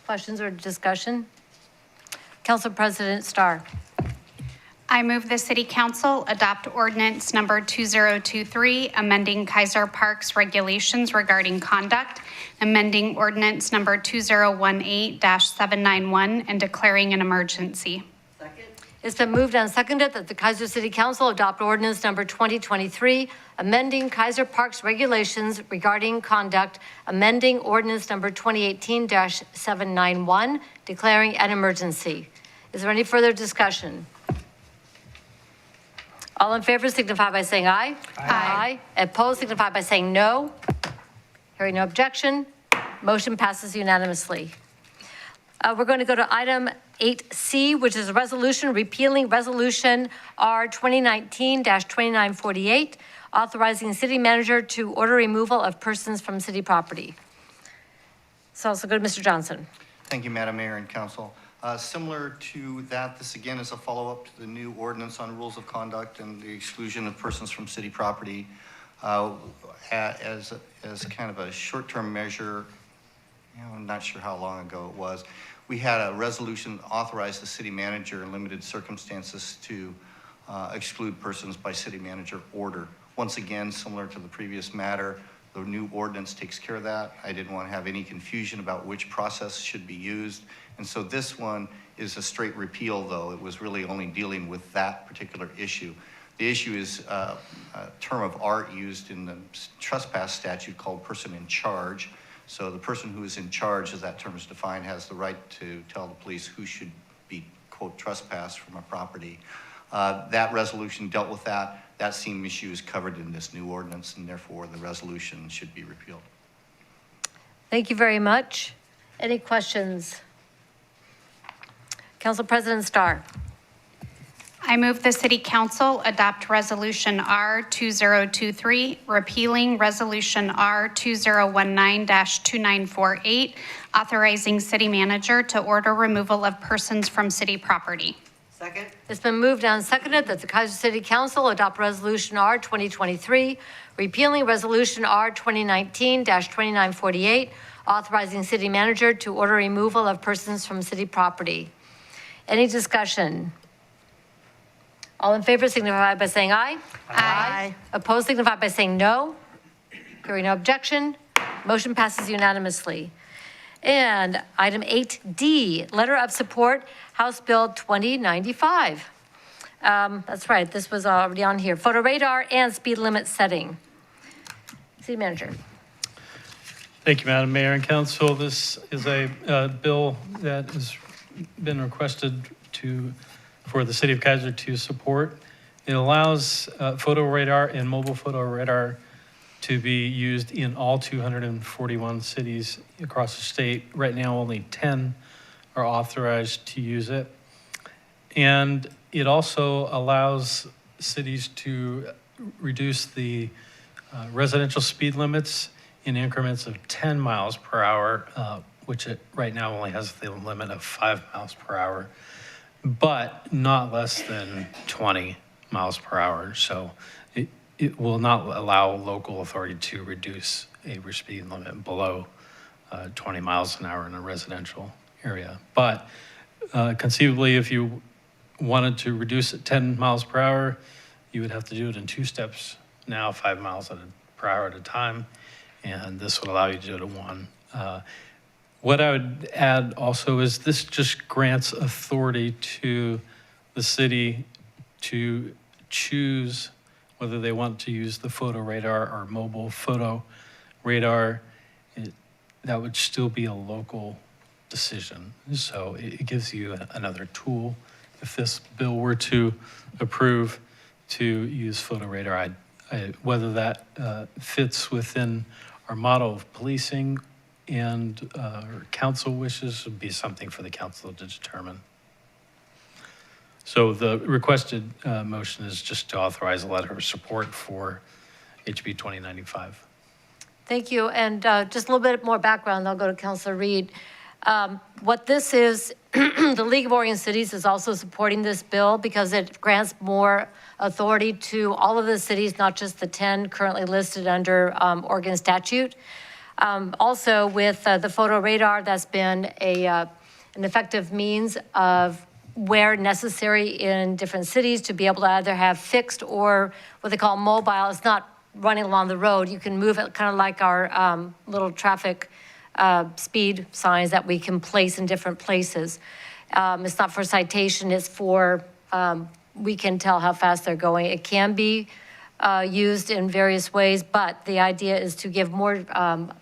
questions or discussion? Council President Starr. I move the City Council adopt ordinance number 2023, amending Keizer Parks regulations regarding conduct, amending ordinance number 2018-791, and declaring an emergency. Second? It's been moved and seconded that the Keizer City Council adopt ordinance number 2023, amending Keizer Parks regulations regarding conduct, amending ordinance number 2018-791, declaring an emergency. Is there any further discussion? All in favor signify by saying aye. Aye. Opposed signify by saying no. Hearing no objection, motion passes unanimously. We're going to go to item 8C, which is a resolution repealing resolution R 2019-2948, authorizing city manager to order removal of persons from city property. So also go to Mr. Johnson. Thank you, Madam Mayor and Council. Similar to that, this again is a follow-up to the new ordinance on rules of conduct and the exclusion of persons from city property as kind of a short-term measure. I'm not sure how long ago it was. We had a resolution authorize the city manager in limited circumstances to exclude persons by city manager order. Once again, similar to the previous matter, the new ordinance takes care of that. I didn't want to have any confusion about which process should be used. And so this one is a straight repeal, though. It was really only dealing with that particular issue. The issue is a term of art used in the trespass statute called person in charge. So the person who is in charge, as that term is defined, has the right to tell the police who should be, quote, trespassed from a property. That resolution dealt with that. That same issue is covered in this new ordinance, and therefore the resolution should be repealed. Thank you very much. Any questions? Council President Starr. I move the City Council adopt Resolution R2023, repealing Resolution R2019-2948, authorizing city manager to order removal of persons from city property. Second? It's been moved and seconded that the Keizer City Council adopt Resolution R 2023, repealing Resolution R 2019-2948, authorizing city manager to order removal of persons from city property. Any discussion? All in favor signify by saying aye. Aye. Opposed signify by saying no. Hearing no objection, motion passes unanimously. And item 8D, letter of support, House Bill 2095. That's right, this was already on here. Photo radar and speed limit setting. City Manager. Thank you, Madam Mayor and Council. This is a bill that has been requested for the City of Keizer to support. It allows photo radar and mobile photo radar to be used in all 241 cities across the state. Right now, only 10 are authorized to use it. And it also allows cities to reduce the residential speed limits in increments of 10 miles per hour, which it right now only has the limit of 5 miles per hour, but not less than 20 miles per hour. So it will not allow local authority to reduce a speed limit below 20 miles an hour in a residential area. But conceivably, if you wanted to reduce it 10 miles per hour, you would have to do it in 2 steps now, 5 miles per hour at a time, and this would allow you to do it at 1. What I would add also is this just grants authority to the city to choose whether they want to use the photo radar or mobile photo radar. That would still be a local decision. So it gives you another tool. If this bill were to approve to use photo radar, whether that fits within our model of policing and council wishes would be something for the council to determine. So the requested motion is just to authorize a letter of support for HB 2095. Thank you. And just a little bit more background, I'll go to Councilor Reed. What this is, the League of Oregon Cities is also supporting this bill because it grants more authority to all of the cities, not just the 10 currently listed under Oregon statute. Also with the photo radar, that's been an effective means of where necessary in different cities to be able to either have fixed or what they call mobile. It's not running along the road. You can move it kind of like our little traffic speed signs that we can place in different places. It's not for citation, it's for, we can tell how fast they're going. It can be used in various ways, but the idea is to give more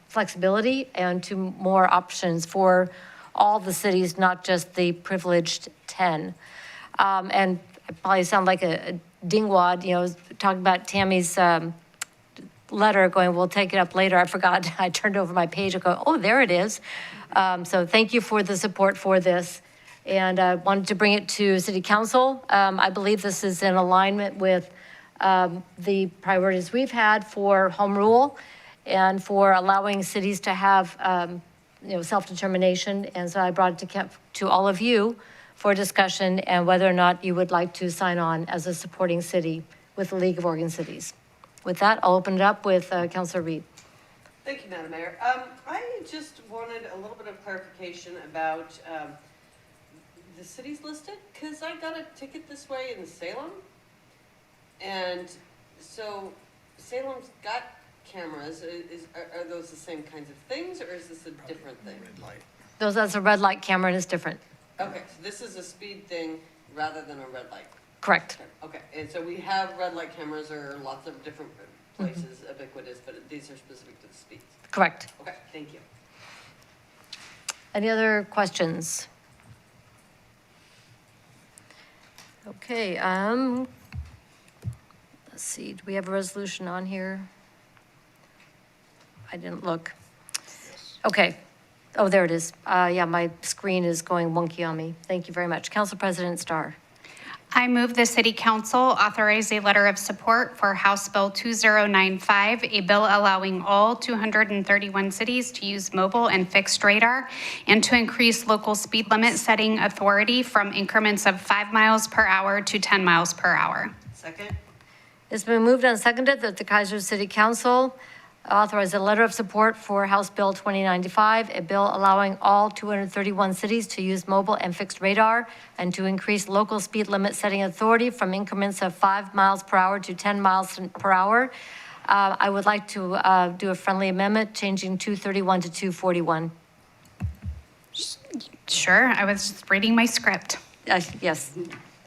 flexibility and to more options for all the cities, not just the privileged 10. And I probably sound like a dingwad, you know, talking about Tammy's letter going, we'll take it up later. I forgot, I turned over my page and go, oh, there it is. So thank you for the support for this. And I wanted to bring it to City Council. I believe this is in alignment with the priorities we've had for home rule and for allowing cities to have self-determination. And so I brought it to all of you for discussion and whether or not you would like to sign on as a supporting city with the League of Oregon Cities. With that, I'll open it up with Councilor Reed. Thank you, Madam Mayor. I just wanted a little bit of clarification about the cities listed, because I got a ticket this way in Salem. And so Salem's got cameras. Are those the same kinds of things, or is this a different thing? That's a red light camera and it's different. Okay, so this is a speed thing rather than a red light. Correct. Okay, and so we have red light cameras or lots of different places ubiquitous, but these are specific to the speeds. Correct. Okay, thank you. Any other questions? Okay, let's see, do we have a resolution on here? I didn't look. Okay. Oh, there it is. Yeah, my screen is going wonky on me. Thank you very much. Council President Starr. I move the City Council authorize a letter of support for House Bill 2095, a bill allowing all 231 cities to use mobile and fixed radar and to increase local speed limit setting authority from increments of 5 miles per hour to 10 miles per hour. Second. It's been moved and seconded that the Keizer City Council authorize a letter of support for House Bill 2095, a bill allowing all 231 cities to use mobile and fixed radar and to increase local speed limit setting authority from increments of 5 miles per hour to 10 miles per hour. I would like to do a friendly amendment, changing 231 to 241. Sure, I was just reading my script. Yes,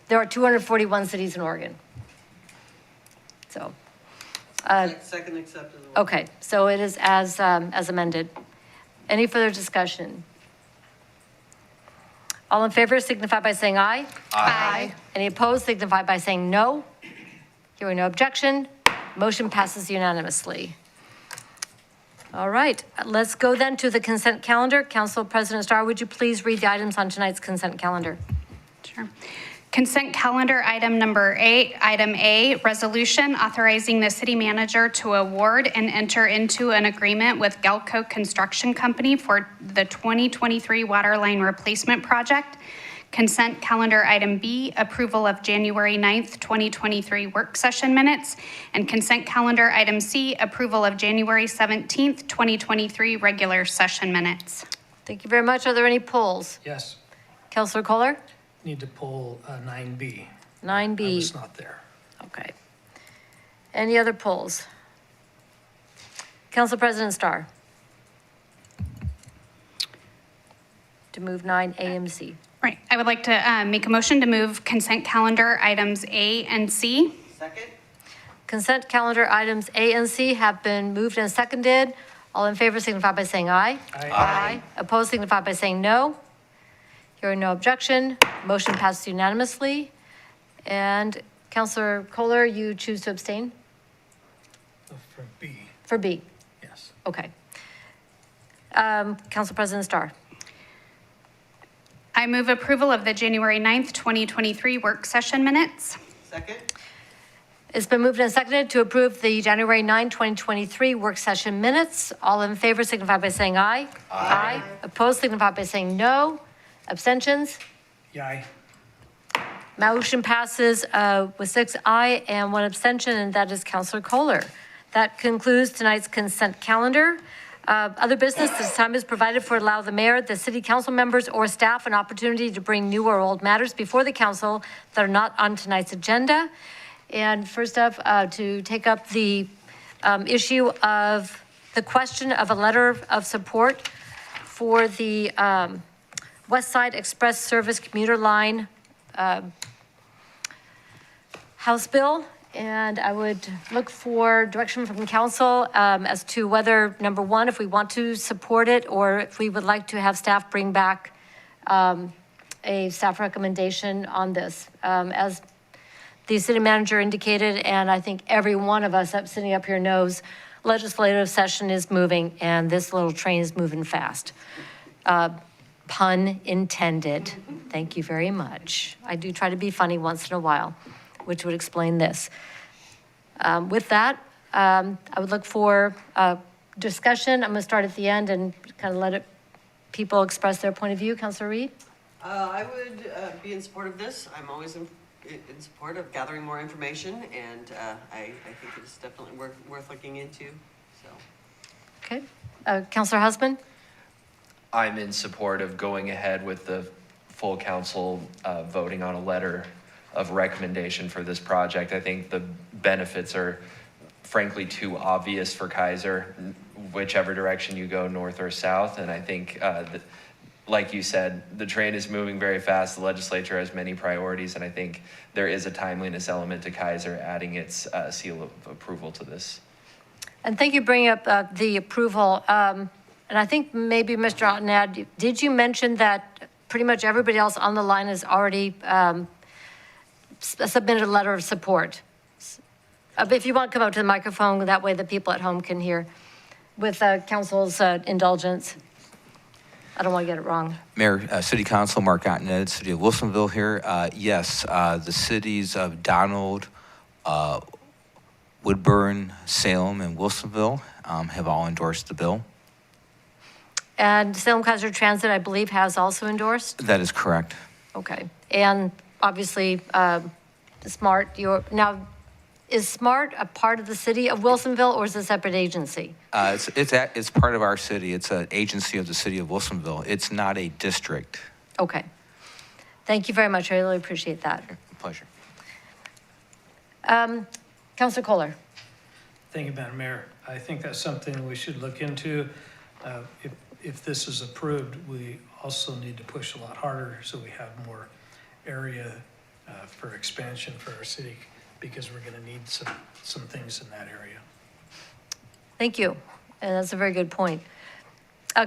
there are 241 cities in Oregon. So. Second accepted. Okay, so it is as amended. Any further discussion? All in favor signify by saying aye. Aye. Any opposed signify by saying no. Hearing no objection, motion passes unanimously. All right, let's go then to the consent calendar. Council President Starr, would you please read the items on tonight's consent calendar? Sure. Consent calendar item number 8, item A, resolution authorizing the city manager to award and enter into an agreement with Galco Construction Company for the 2023 water line replacement project. Consent calendar item B, approval of January 9th, 2023 work session minutes. And consent calendar item C, approval of January 17th, 2023 regular session minutes. Thank you very much. Are there any polls? Yes, Councilor Kohler? need to pull 9B. 9B. I was not there. Okay. Any other polls? Council President Starr. To move 9A and C. Right, I would like to make a motion to move consent calendar items A and C. Second. Consent calendar items A and C have been moved and seconded. All in favor signify by saying aye. Aye. Opposed signify by saying no. Hearing no objection, motion passes unanimously. And Councilor Kohler, you choose to abstain? For B, For B, yes. okay. Council President Starr. I move approval of the January 9th, 2023 work session minutes. Second. It's been moved and seconded to approve the January 9, 2023 work session minutes. All in favor signify by saying aye. Aye. Opposed signify by saying no. Abstentions? Yay. Motion passes with 6 aye and 1 abstention, and that is Councilor Kohler. That concludes tonight's consent calendar. Other business, this time is provided for allow the mayor, the city council members, or staff an opportunity to bring new or old matters before the council that are not on tonight's agenda. And first up, to take up the issue of the question of a letter of support for the West Side Express Service Commuter Line House Bill. And I would look for direction from council as to whether, number one, if we want to support it or if we would like to have staff bring back a staff recommendation on this. As the city manager indicated, and I think every one of us sitting up here knows, legislative session is moving and this little train is moving fast. Pun intended. Thank you very much. I do try to be funny once in a while, which would explain this. With that, I would look for discussion. I'm going to start at the end and kind of let it people express their point of view. Councilor Reed? I would be in support of this. I'm always in support of gathering more information, and I think it's definitely worth looking into, so. Okay. Councilor Husband? I'm in support of going ahead with the full council voting on a letter of recommendation for this project. I think the benefits are frankly too obvious for Keizer, whichever direction you go, north or south. And I think, like you said, the train is moving very fast. The legislature has many priorities, and I think there is a timeliness element to Keizer adding its seal of approval to this. And thank you for bringing up the approval. And I think maybe Mr. Ottenad, did you mention that pretty much everybody else on the line has already submitted a letter of support? If you want to come up to the microphone, that way the people at home can hear, with council's indulgence. I don't want to get it wrong. Mayor, City Council, Mark Ottened, City of Wilsonville here. Yes, the cities of Donald, Woodburn, Salem, and Wilsonville have all endorsed the bill. And Salem Keizer Transit, I believe, has also endorsed? That is correct. Okay. And obviously, SMART, now, is SMART a part of the city of Wilsonville, or is it a separate agency? It's part of our city. It's an agency of the City of Wilsonville. It's not a district. Okay. Thank you very much. I really appreciate that. Pleasure. Councilor Kohler. Thank you, Madam Mayor. I think that's something we should look into. If this is approved, we also need to push a lot harder so we have more area for expansion for our city, because we're going to need some things in that area. Thank you. And that's a very good point.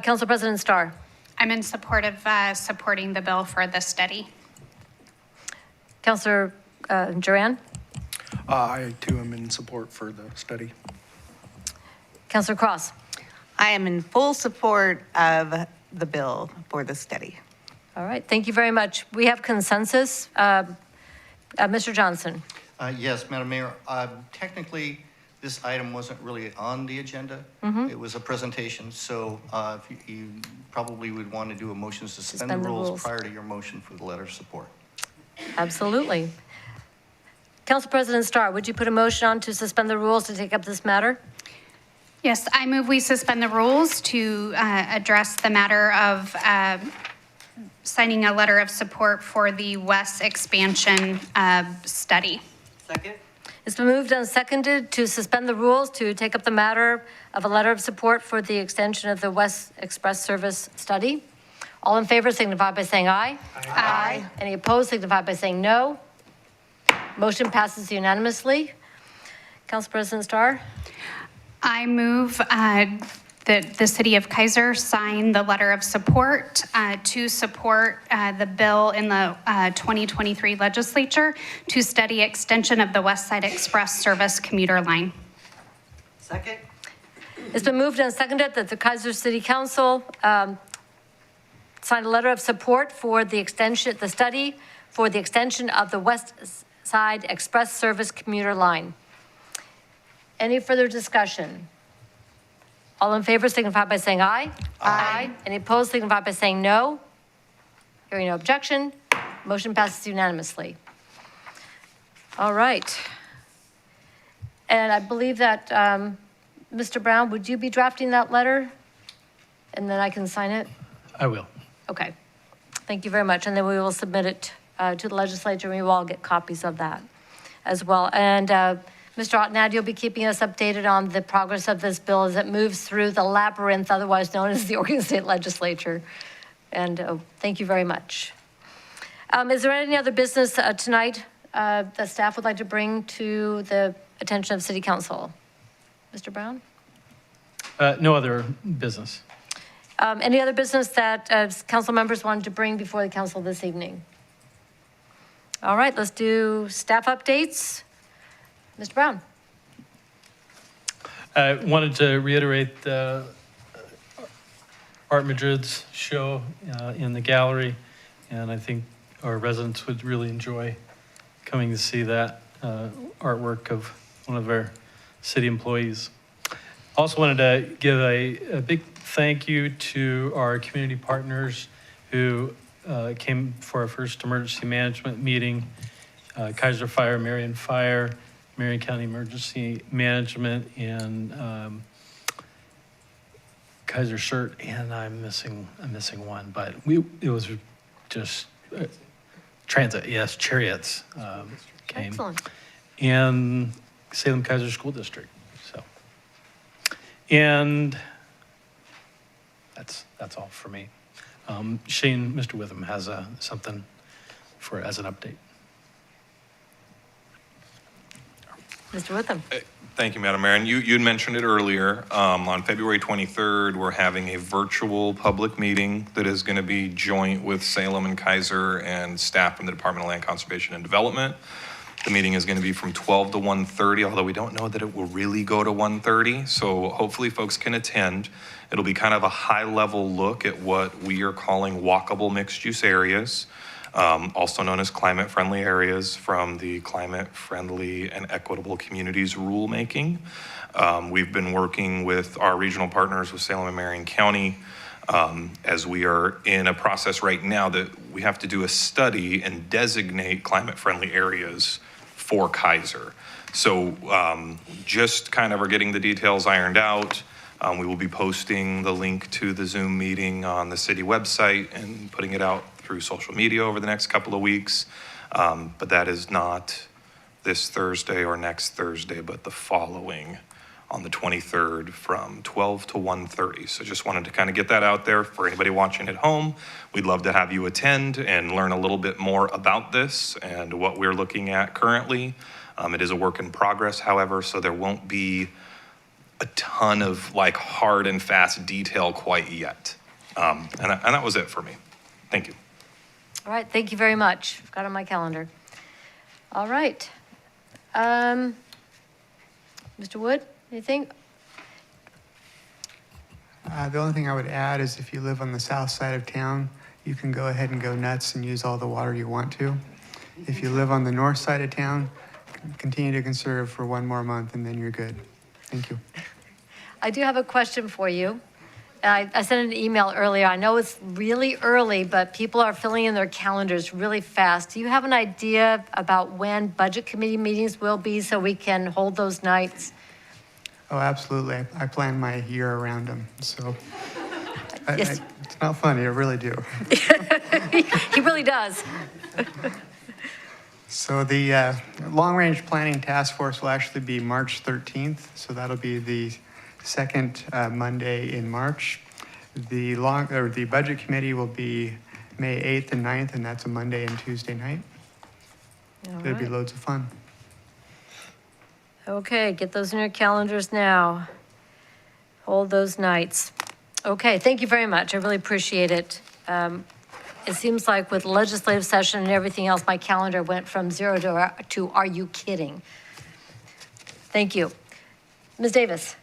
Council President Starr. I'm in support of supporting the bill for the study. Councilor Duran. I too am in support for the study. Councilor Cross. I am in full support of the bill for the study. All right. Thank you very much. We have consensus. Mr. Johnson. Yes, Madam Mayor. Technically, this item wasn't really on the agenda. It was a presentation, so if you probably would want to do a motion to suspend the rules prior to your motion for the letter of support. Absolutely. Council President Starr, would you put a motion on to suspend the rules to take up this matter? Yes, I move we suspend the rules to address the matter of signing a letter of support for the West expansion study. Second? It's been moved and seconded to suspend the rules to take up the matter of a letter of support for the extension of the West Express Service study. All in favor signify by saying aye. Aye. Any opposed signify by saying no. Motion passes unanimously. Council President Starr? I move that the City of Keizer sign the letter of support to support the bill in the 2023 legislature to study extension of the West Side Express service commuter line. Second? It's been moved and seconded that the Keizer City Council sign a letter of support for the extension, the study for the extension of the West Side Express service commuter line. Any further discussion? All in favor signify by saying aye. Aye. Any opposed signify by saying no. Hearing no objection, motion passes unanimously. All right. And I believe that, Mr. Brown, would you be drafting that letter? And then I can sign it? I will. Okay. Thank you very much. And then we will submit it to the legislature, and we will all get copies of that as well. And Mr. Ottenad, you'll be keeping us updated on the progress of this bill as it moves through the labyrinth, otherwise known as the Oregon State Legislature. And thank you very much. Is there any other business tonight that staff would like to bring to the attention of City Council? Mr. Brown? No other business. Any other business that council members wanted to bring before the council this evening? All right, let's do staff updates. Mr. Brown. I wanted to reiterate Art Madrid's show in the gallery, and I think our residents would really enjoy coming to see that artwork of one of our city employees. Also wanted to give a big thank you to our community partners who came for our first emergency management meeting. Keizer Fire, Marion County Emergency Management, and Keizer CERT, and I'm missing one, but it was just transit, yes, chariots came. Excellent. And Salem Keizer School District, so. And that's all for me. Shane, Mr. Witham has something as an update. Mr. Witham. Thank you, Madam Mayor. And you had mentioned it earlier. On February 23rd, we're having a virtual public meeting that is going to be joint with Salem and Keizer and staff from the Department of Land Conservation and Development. The meeting is going to be from 12 to 1:30, although we don't know that it will really go to 1:30. So hopefully folks can attend. It'll be kind of a high-level look at what we are calling walkable mixed-use areas, also known as climate-friendly areas, from the Climate-Friendly and Equitable Communities rulemaking. We've been working with our regional partners with Salem and Marion County as we are in a process right now that we have to do a study and designate climate-friendly areas for Keizer. So just kind of are getting the details ironed out. We will be posting the link to the Zoom meeting on the city website and putting it out through social media over the next couple of weeks. But that is not this Thursday or next Thursday, but the following on the 23rd from 12 to 1:30. So just wanted to kind of get that out there for anybody watching at home. We'd love to have you attend and learn a little bit more about this and what we're looking at currently. It is a work in progress, however, so there won't be a ton of like hard and fast detail quite yet. And that was it for me. Thank you. All right, thank you very much. I've got it on my calendar. All right. Mr. Wood, anything? The only thing I would add is if you live on the south side of town, you can go ahead and go nuts and use all the water you want to. If you live on the north side of town, continue to conserve for one more month and then you're good. Thank you. I do have a question for you. I sent an email earlier. I know it's really early, but people are filling in their calendars really fast. Do you have an idea about when budget committee meetings will be so we can hold those nights? Oh, absolutely. I plan my year around them, so Yes. it's not funny, I really do. He really does. So the long-range planning task force will actually be March 13th, so that'll be the second Monday in March. The budget committee will be May 8th and 9th, and that's a Monday and Tuesday night. All It'll be right. loads of fun. Okay, get those in your calendars now. Hold those nights. Okay, thank you very much. I really appreciate it. It seems like with legislative session and everything else, my calendar went from 0 to are you kidding? Thank you. Ms. Davis?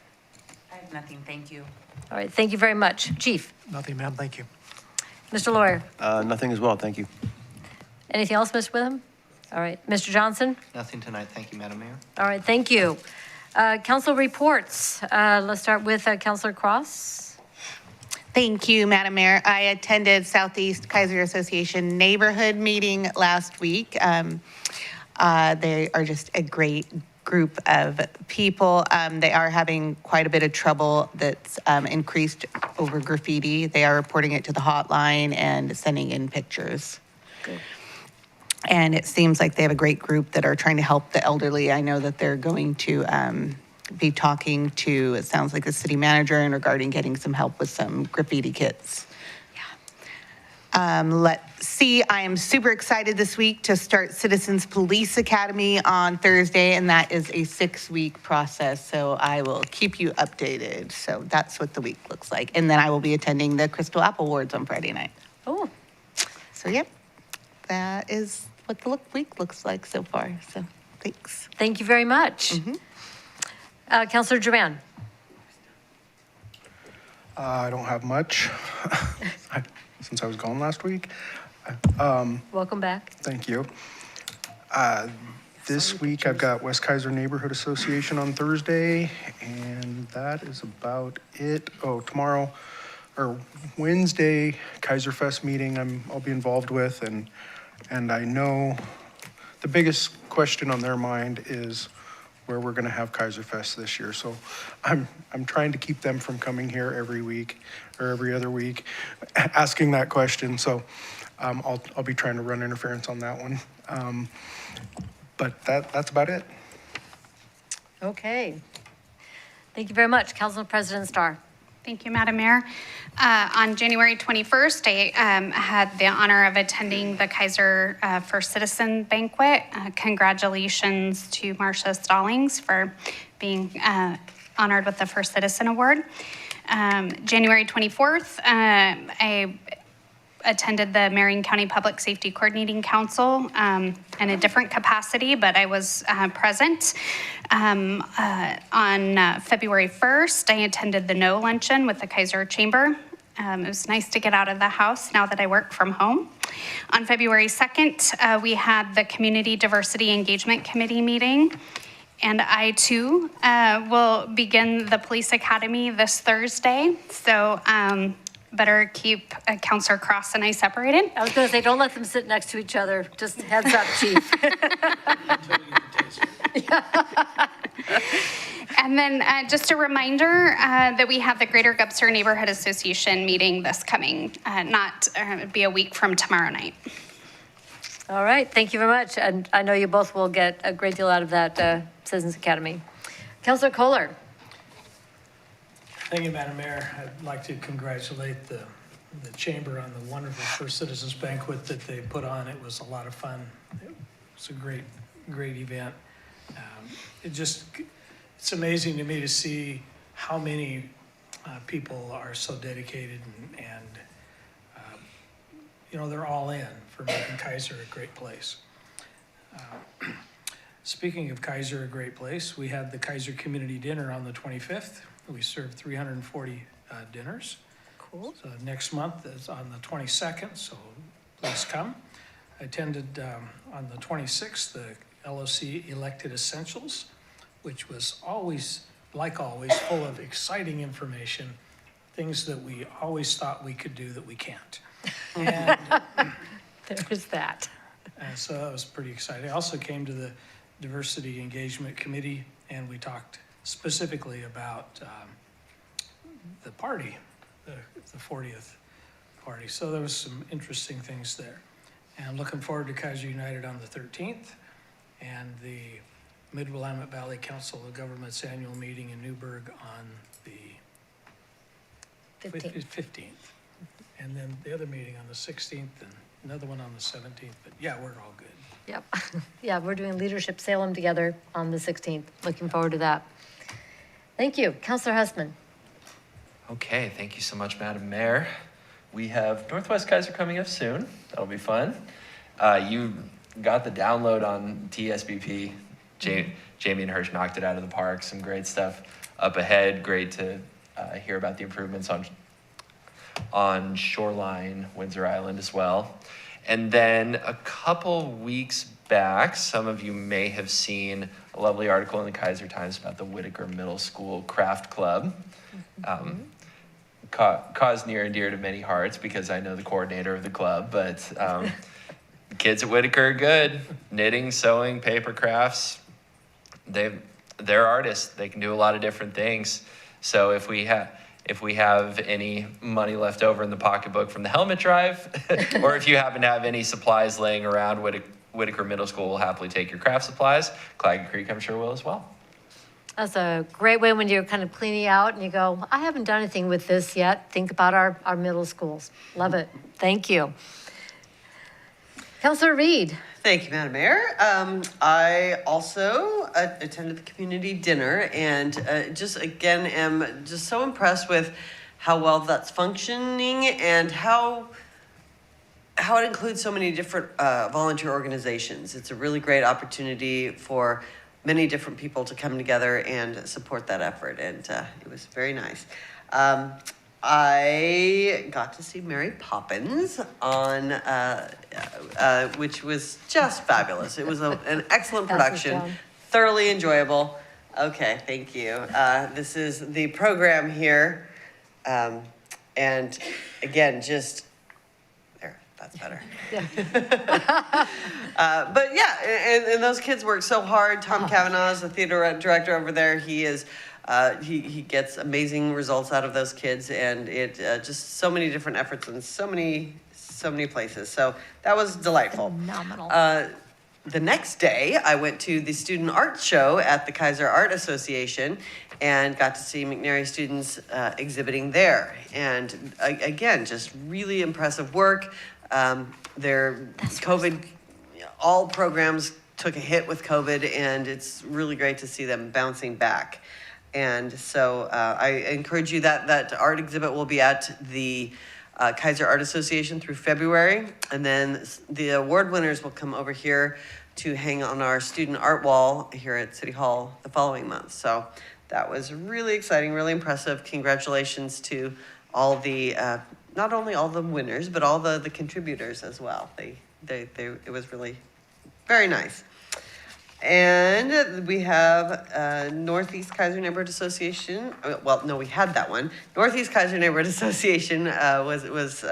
I have nothing, thank you. All right, thank you very much. Chief? Nothing, ma'am, thank you. Mr. Lawyer? Nothing as well, thank you. Anything else, Mr. Witham? All right, Mr. Johnson? Nothing tonight. Thank you, Madam Mayor. All right, thank you. Council reports. Let's start with Councilor Cross. Thank you, Madam Mayor. I attended Southeast Keizer Association neighborhood meeting last week. They are just a great group of people. They are having quite a bit of trouble that's increased over graffiti. They are reporting it to the hotline and sending in pictures. Good. And it seems like they have a great group that are trying to help the elderly. I know that they're going to be talking to, it sounds like, the city manager and regarding getting some help with some graffiti kits. Let's see, I am super excited this week to start Citizens Police Academy on Thursday, and that is a 6-week process, so I will keep you updated. So that's what the week looks like. And then I will be attending the Crystal Apple Awards on Friday night. Oh. So, yep, that is what the week looks like so far, so thanks. Thank you very much. Councilor Duran. I don't have much since I was gone last week. Welcome back. Thank you. This week, I've got West Keizer Neighborhood Association on Thursday, and that is about it. Oh, tomorrow, or Wednesday, Keizer Fest meeting I'll be involved with, and I know the biggest question on their mind is where we're gonna have Keizer Fest this year. So I'm trying to keep them from coming here every week or every other week, asking that question. So I'll be trying to run interference on that one. But that's about it. Okay. Thank you very much. Council President Starr. Thank you, Madam Mayor. On January 21st, I had the honor of attending the Keizer First Citizen Banquet. Congratulations to Marcia Stallings for being honored with the First Citizen Award. January 24th, I attended the Marion County Public Safety Coordinating Council in a different capacity, but I was present. On February 1st, I attended the No Luncheon with the Keizer Chamber. It was nice to get out of the house now that I work from home. On February 2nd, we had the Community Diversity Engagement Committee meeting. And I, too, will begin the Police Academy this Thursday. So better keep Councilor Cross and I separated. I was going to say, don't let them sit next to each other. Just heads up, Chief. And then just a reminder that we have the Greater Gupser Neighborhood Association meeting this coming, be a week from tomorrow night. All right, thank you very much. And I know you both will get a great deal out of that Citizens Academy. Councilor Kohler. Thank you, Madam Mayor. I'd like to congratulate the Chamber on the wonderful First Citizens Banquet that they put on. It was a lot of fun. It was a great event. It's amazing to me to see how many people are so dedicated and they're all in for making Keizer a great place. Speaking of Keizer, a great place, we had the Keizer Community Dinner on the 25th. We served 340 dinners. Cool. So next month is on the 22nd, so please come. I attended on the 26th, the LOC Elected Essentials, which was always, like always, full of exciting information, things that we always thought we could do that we can't. And there was that. So that was pretty exciting. I also came to the Diversity Engagement Committee, and we talked specifically about the party, the 40th party. So there was some interesting things there. And I'm looking forward to Keizer United on the 13th and the Mid-Willamette Valley Council of Governments annual meeting in Newburgh on the 15th. And then the other meeting on the 16th and another one on the 17th. But yeah, we're all good. Yep. Yeah, we're doing Leadership Salem together on the 16th. Looking forward to that. Thank you. Councilor Hessman. Okay, thank you so much, Madam Mayor. We have Northwest Keizer coming up soon. That'll be fun. You got the download on TSBP. Jamie and Hirsch knocked it out of the park. Some great stuff up ahead. Great to hear about the improvements on Shoreline, Windsor Island as well. And then a couple weeks back, some of you may have seen a lovely article in the Keizer Times about the Whitaker Middle School Craft Club. Cause near and dear to many hearts because I know the coordinator of the club, but the kids at Whitaker are good. Knitting, sewing, paper crafts. They're artists. They can do a lot of different things. So if we have any money left over in the pocketbook from the helmet drive, or if you happen to have any supplies laying around, Whitaker Middle School will happily take your craft supplies. Claggett Creek, I'm sure, will as well. That's a great way when you're kind of cleaning out and you go, I haven't done anything with this yet. Think about our middle schools. Love it. Thank you. Councilor Reed. Thank you, Madam Mayor. I also attended the community dinner and just again am just so impressed with how well that's functioning and how it includes so many different volunteer organizations. It's a really great opportunity for many different people to come together and support that effort, and it was very nice. I got to see Mary Poppins on, which was just fabulous. It was an excellent production, thoroughly enjoyable. Okay, thank you. This is the program here. And again, just, there, that's better. But yeah, and those kids work so hard. Tom Cavanaugh is the theater director over there. He is, he gets amazing results out of those kids, and it just so many different efforts in so many places. So that was delightful. Phenomenal. The next day, I went to the student art show at the Keizer Art Association and got to see McNary students exhibiting there. And again, just really impressive work. Their COVID, all programs took a hit with COVID, and it's really great to see them bouncing back. And so I encourage you that art exhibit will be at the Keizer Art Association through February. And then the award winners will come over here to hang on our student art wall here at City Hall the following month. So that was really exciting, really impressive. Congratulations to all the, not only all the winners, but all the contributors as well. It was really very nice. And we have Northeast Keizer Neighborhood Association. Well, no, we had that one. Northeast Keizer Neighborhood Association was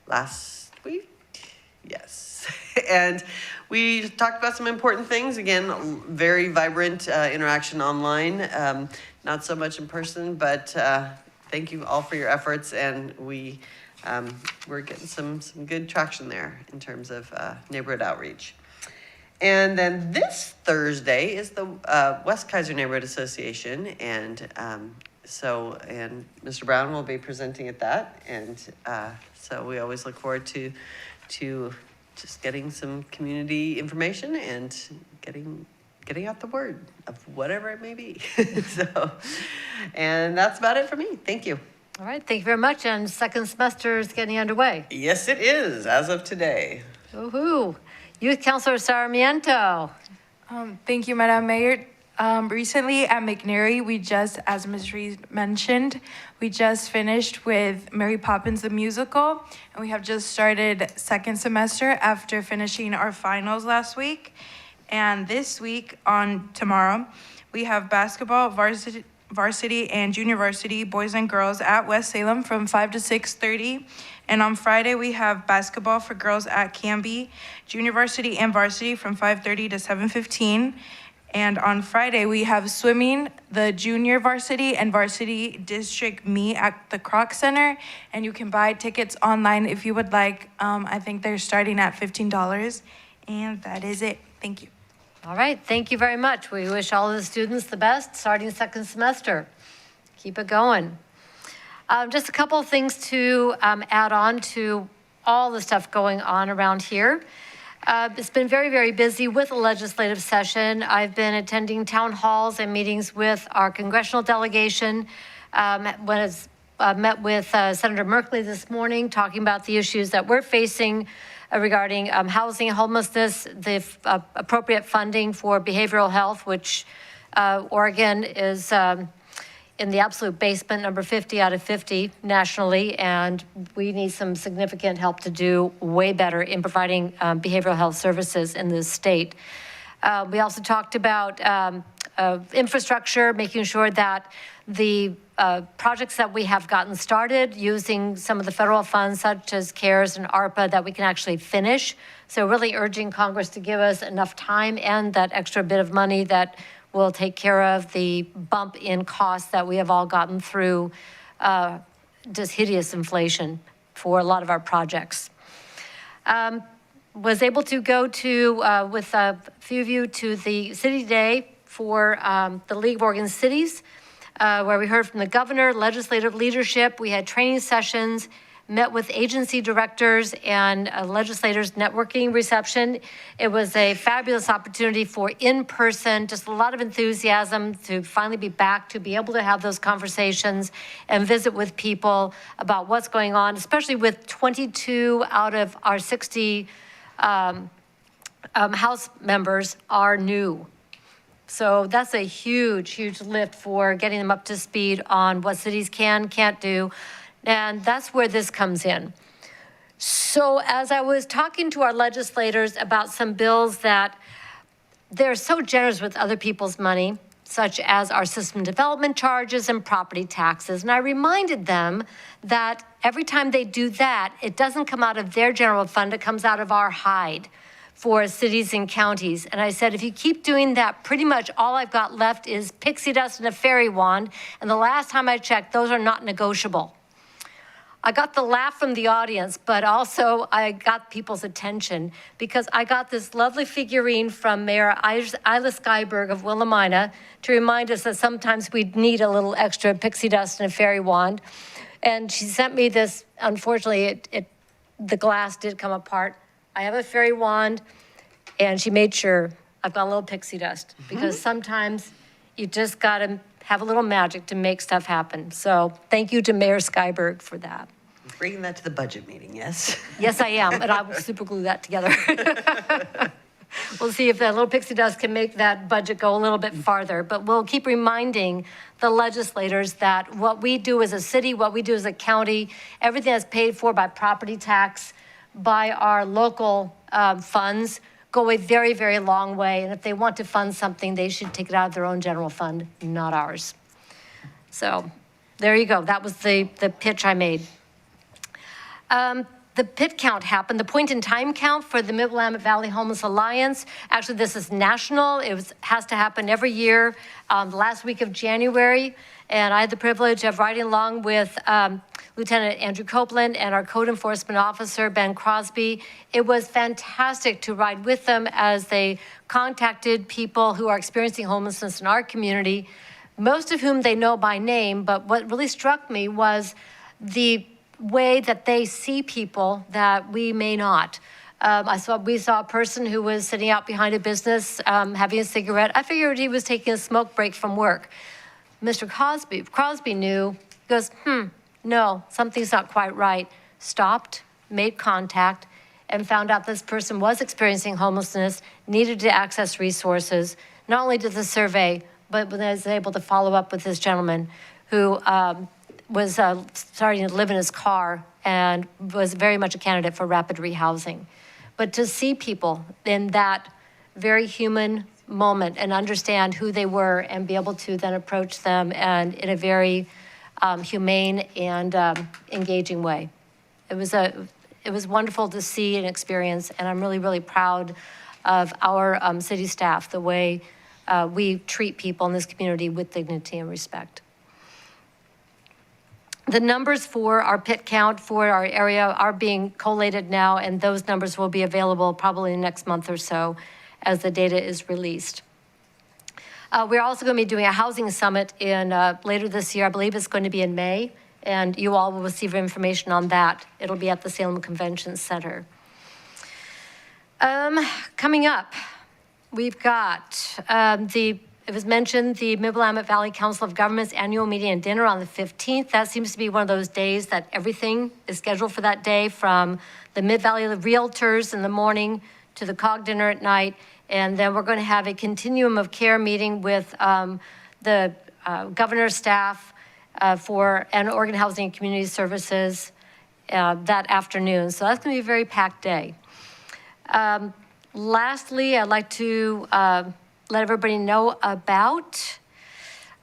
last week. Yes, and we talked about some important things. Again, very vibrant interaction online. Not so much in person, but thank you all for your efforts, and we're getting some good traction there in terms of neighborhood outreach. And then this Thursday is the West Keizer Neighborhood Association, and Mr. Brown will be presenting at that, and so we always look forward to just getting some community information and getting out the word of whatever it may be. So, and that's about it for me. Thank you. All right, thank you very much. And second semester is getting underway. Yes, it is, as of today. Woohoo! Youth Councilor Sarmiento. Thank you, Madam Mayor. Recently at McNary, we just, as Ms. Reed mentioned, we just finished with Mary Poppins the musical, and we have just started second semester after finishing our finals last week. And this week, tomorrow, we have basketball, varsity and junior varsity, boys and girls at West Salem from 5 to 6:30. And on Friday, we have basketball for girls at Canby, junior varsity and varsity from 5:30 to 7:15. And on Friday, we have swimming, the junior varsity and varsity district meet at the Kroc Center. And you can buy tickets online if you would like. I think they're starting at $15. And that is it. Thank you. All right, thank you very much. We wish all of the students the best starting second semester. Keep it going. Just a couple of things to add on to all the stuff going on around here. It's been very, very busy with the legislative session. I've been attending town halls and meetings with our congressional delegation. Met with Senator Merkley this morning, talking about the issues that we're facing regarding housing, homelessness, the appropriate funding for behavioral health, which Oregon is in the absolute basement, number 50 out of 50 nationally, and we need some significant help to do way better in providing behavioral health services in this state. We also talked about infrastructure, making sure that the projects that we have gotten started using some of the federal funds such as CARES and ARPA that we can actually finish. So really urging Congress to give us enough time and that extra bit of money that will take care of the bump in costs that we have all gotten through just hideous inflation for a lot of our projects. Was able to go to, with a few of you, to the City Day for the League of Oregon Cities, where we heard from the governor, legislative leadership. We had training sessions, met with agency directors and legislators networking reception. It was a fabulous opportunity for in-person, just a lot of enthusiasm to finally be back, to be able to have those conversations and visit with people about what's going on, especially with 22 out of our 60 House members are new. So that's a huge, huge lift for getting them up to speed on what cities can't do. And that's where this comes in. So as I was talking to our legislators about some bills that they're so generous with other people's money, such as our system development charges and property taxes. And I reminded them that every time they do that, it doesn't come out of their general fund, it comes out of our HIDE for cities and counties. And I said, if you keep doing that, pretty much all I've got left is pixie dust and a fairy wand. And the last time I checked, those are not negotiable. I got the laugh from the audience, but also I got people's attention because I got this lovely figurine from Mayor Isla Skyberg of Willamina to remind us that sometimes we need a little extra pixie dust and a fairy wand. And she sent me this, unfortunately, the glass did come apart. I have a fairy wand, and she made sure I've got a little pixie dust because sometimes you just gotta have a little magic to make stuff happen. So thank you to Mayor Skyberg for that. Bringing that to the budget meeting, yes? Yes, I am, and I will super glue that together. We'll see if that little pixie dust can make that budget go a little bit farther, but we'll keep reminding the legislators that what we do as a city, what we do as a county, everything that's paid for by property tax, by our local funds, go a very, very long way. And if they want to fund something, they should take it out of their own general fund, not ours. So there you go. That was the pitch I made. The pit count happened, the point in time count for the Mid-Willamette Valley Homeless Alliance. Actually, this is national. It has to happen every year, the last week of January. And I had the privilege of riding along with Lieutenant Andrew Copeland and our code enforcement officer, Ben Crosby. It was fantastic to ride with them as they contacted people who are experiencing homelessness in our community, most of whom they know by name. But what really struck me was the way that they see people that we may not. We saw a person who was sitting out behind a business having a cigarette. I figured he was taking a smoke break from work. Mr. Crosby knew, he goes, no, something's not quite right. Stopped, made contact, and found out this person was experiencing homelessness, needed to access resources. Not only did the survey, but was able to follow up with this gentleman who was starting to live in his car and was very much a candidate for rapid rehousing. But to see people in that very human moment and understand who they were and be able to then approach them and in a very humane and engaging way. It was wonderful to see and experience, and I'm really, really proud of our city staff, the way we treat people in this community with dignity and respect. The numbers for our pit count for our area are being collated now, and those numbers will be available probably next month or so as the data is released. We're also going to be doing a housing summit in later this year. I believe it's going to be in May, and you all will receive information on that. It'll be at the Salem Convention Center. Coming up, we've got it was mentioned, the Mid-Willamette Valley Council of Governments annual meeting and dinner on the 15th. That seems to be one of those days that everything is scheduled for that day, from the Mid-Valley Realtors in the morning to the COG dinner at night. And then we're going to have a continuum of care meeting with the governor's staff and Oregon Housing and Community Services that afternoon. So that's going to be a very packed day. Lastly, I'd like to let everybody know about,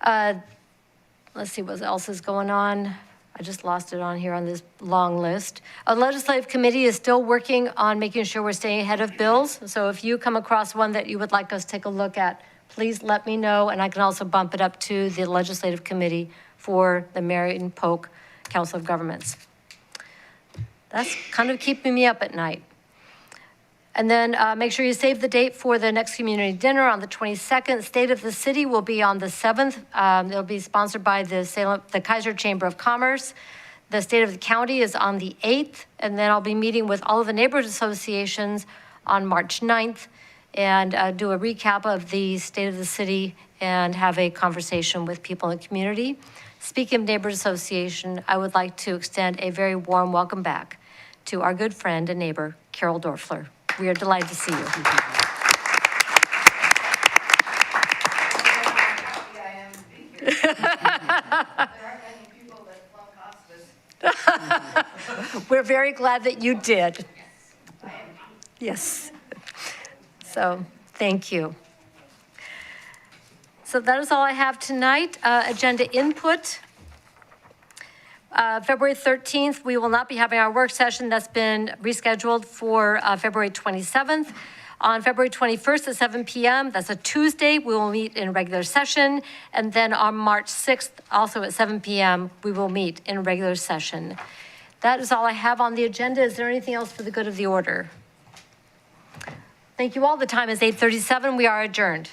let's see what else is going on. I just lost it on here on this long list. A legislative committee is still working on making sure we're staying ahead of bills. So if you come across one that you would like us to take a look at, please let me know, and I can also bump it up to the legislative committee for the Marion Polk Council of Governments. That's kind of keeping me up at night. And then make sure you save the date for the next community dinner on the 22nd. State of the City will be on the 7th. It'll be sponsored by the Keizer Chamber of Commerce. The State of the County is on the 8th. And then I'll be meeting with all of the neighborhood associations on March 9th and do a recap of the State of the City and have a conversation with people in the community. Speaking of neighborhood association, I would like to extend a very warm welcome back to our good friend and neighbor, Carol Dorfler. We are delighted to see you. We're very glad that you did. Yes. So, thank you. So that is all I have tonight. Agenda input. February 13th, we will not be having our work session. That's been rescheduled for February 27th. On February 21st at 7 p.m., that's a Tuesday, we will meet in regular session. And then on March 6th, also at 7 p.m., we will meet in regular session. That is all I have on the agenda. Is there anything else for the good of the order? Thank you all. The time is 8:37. We are adjourned.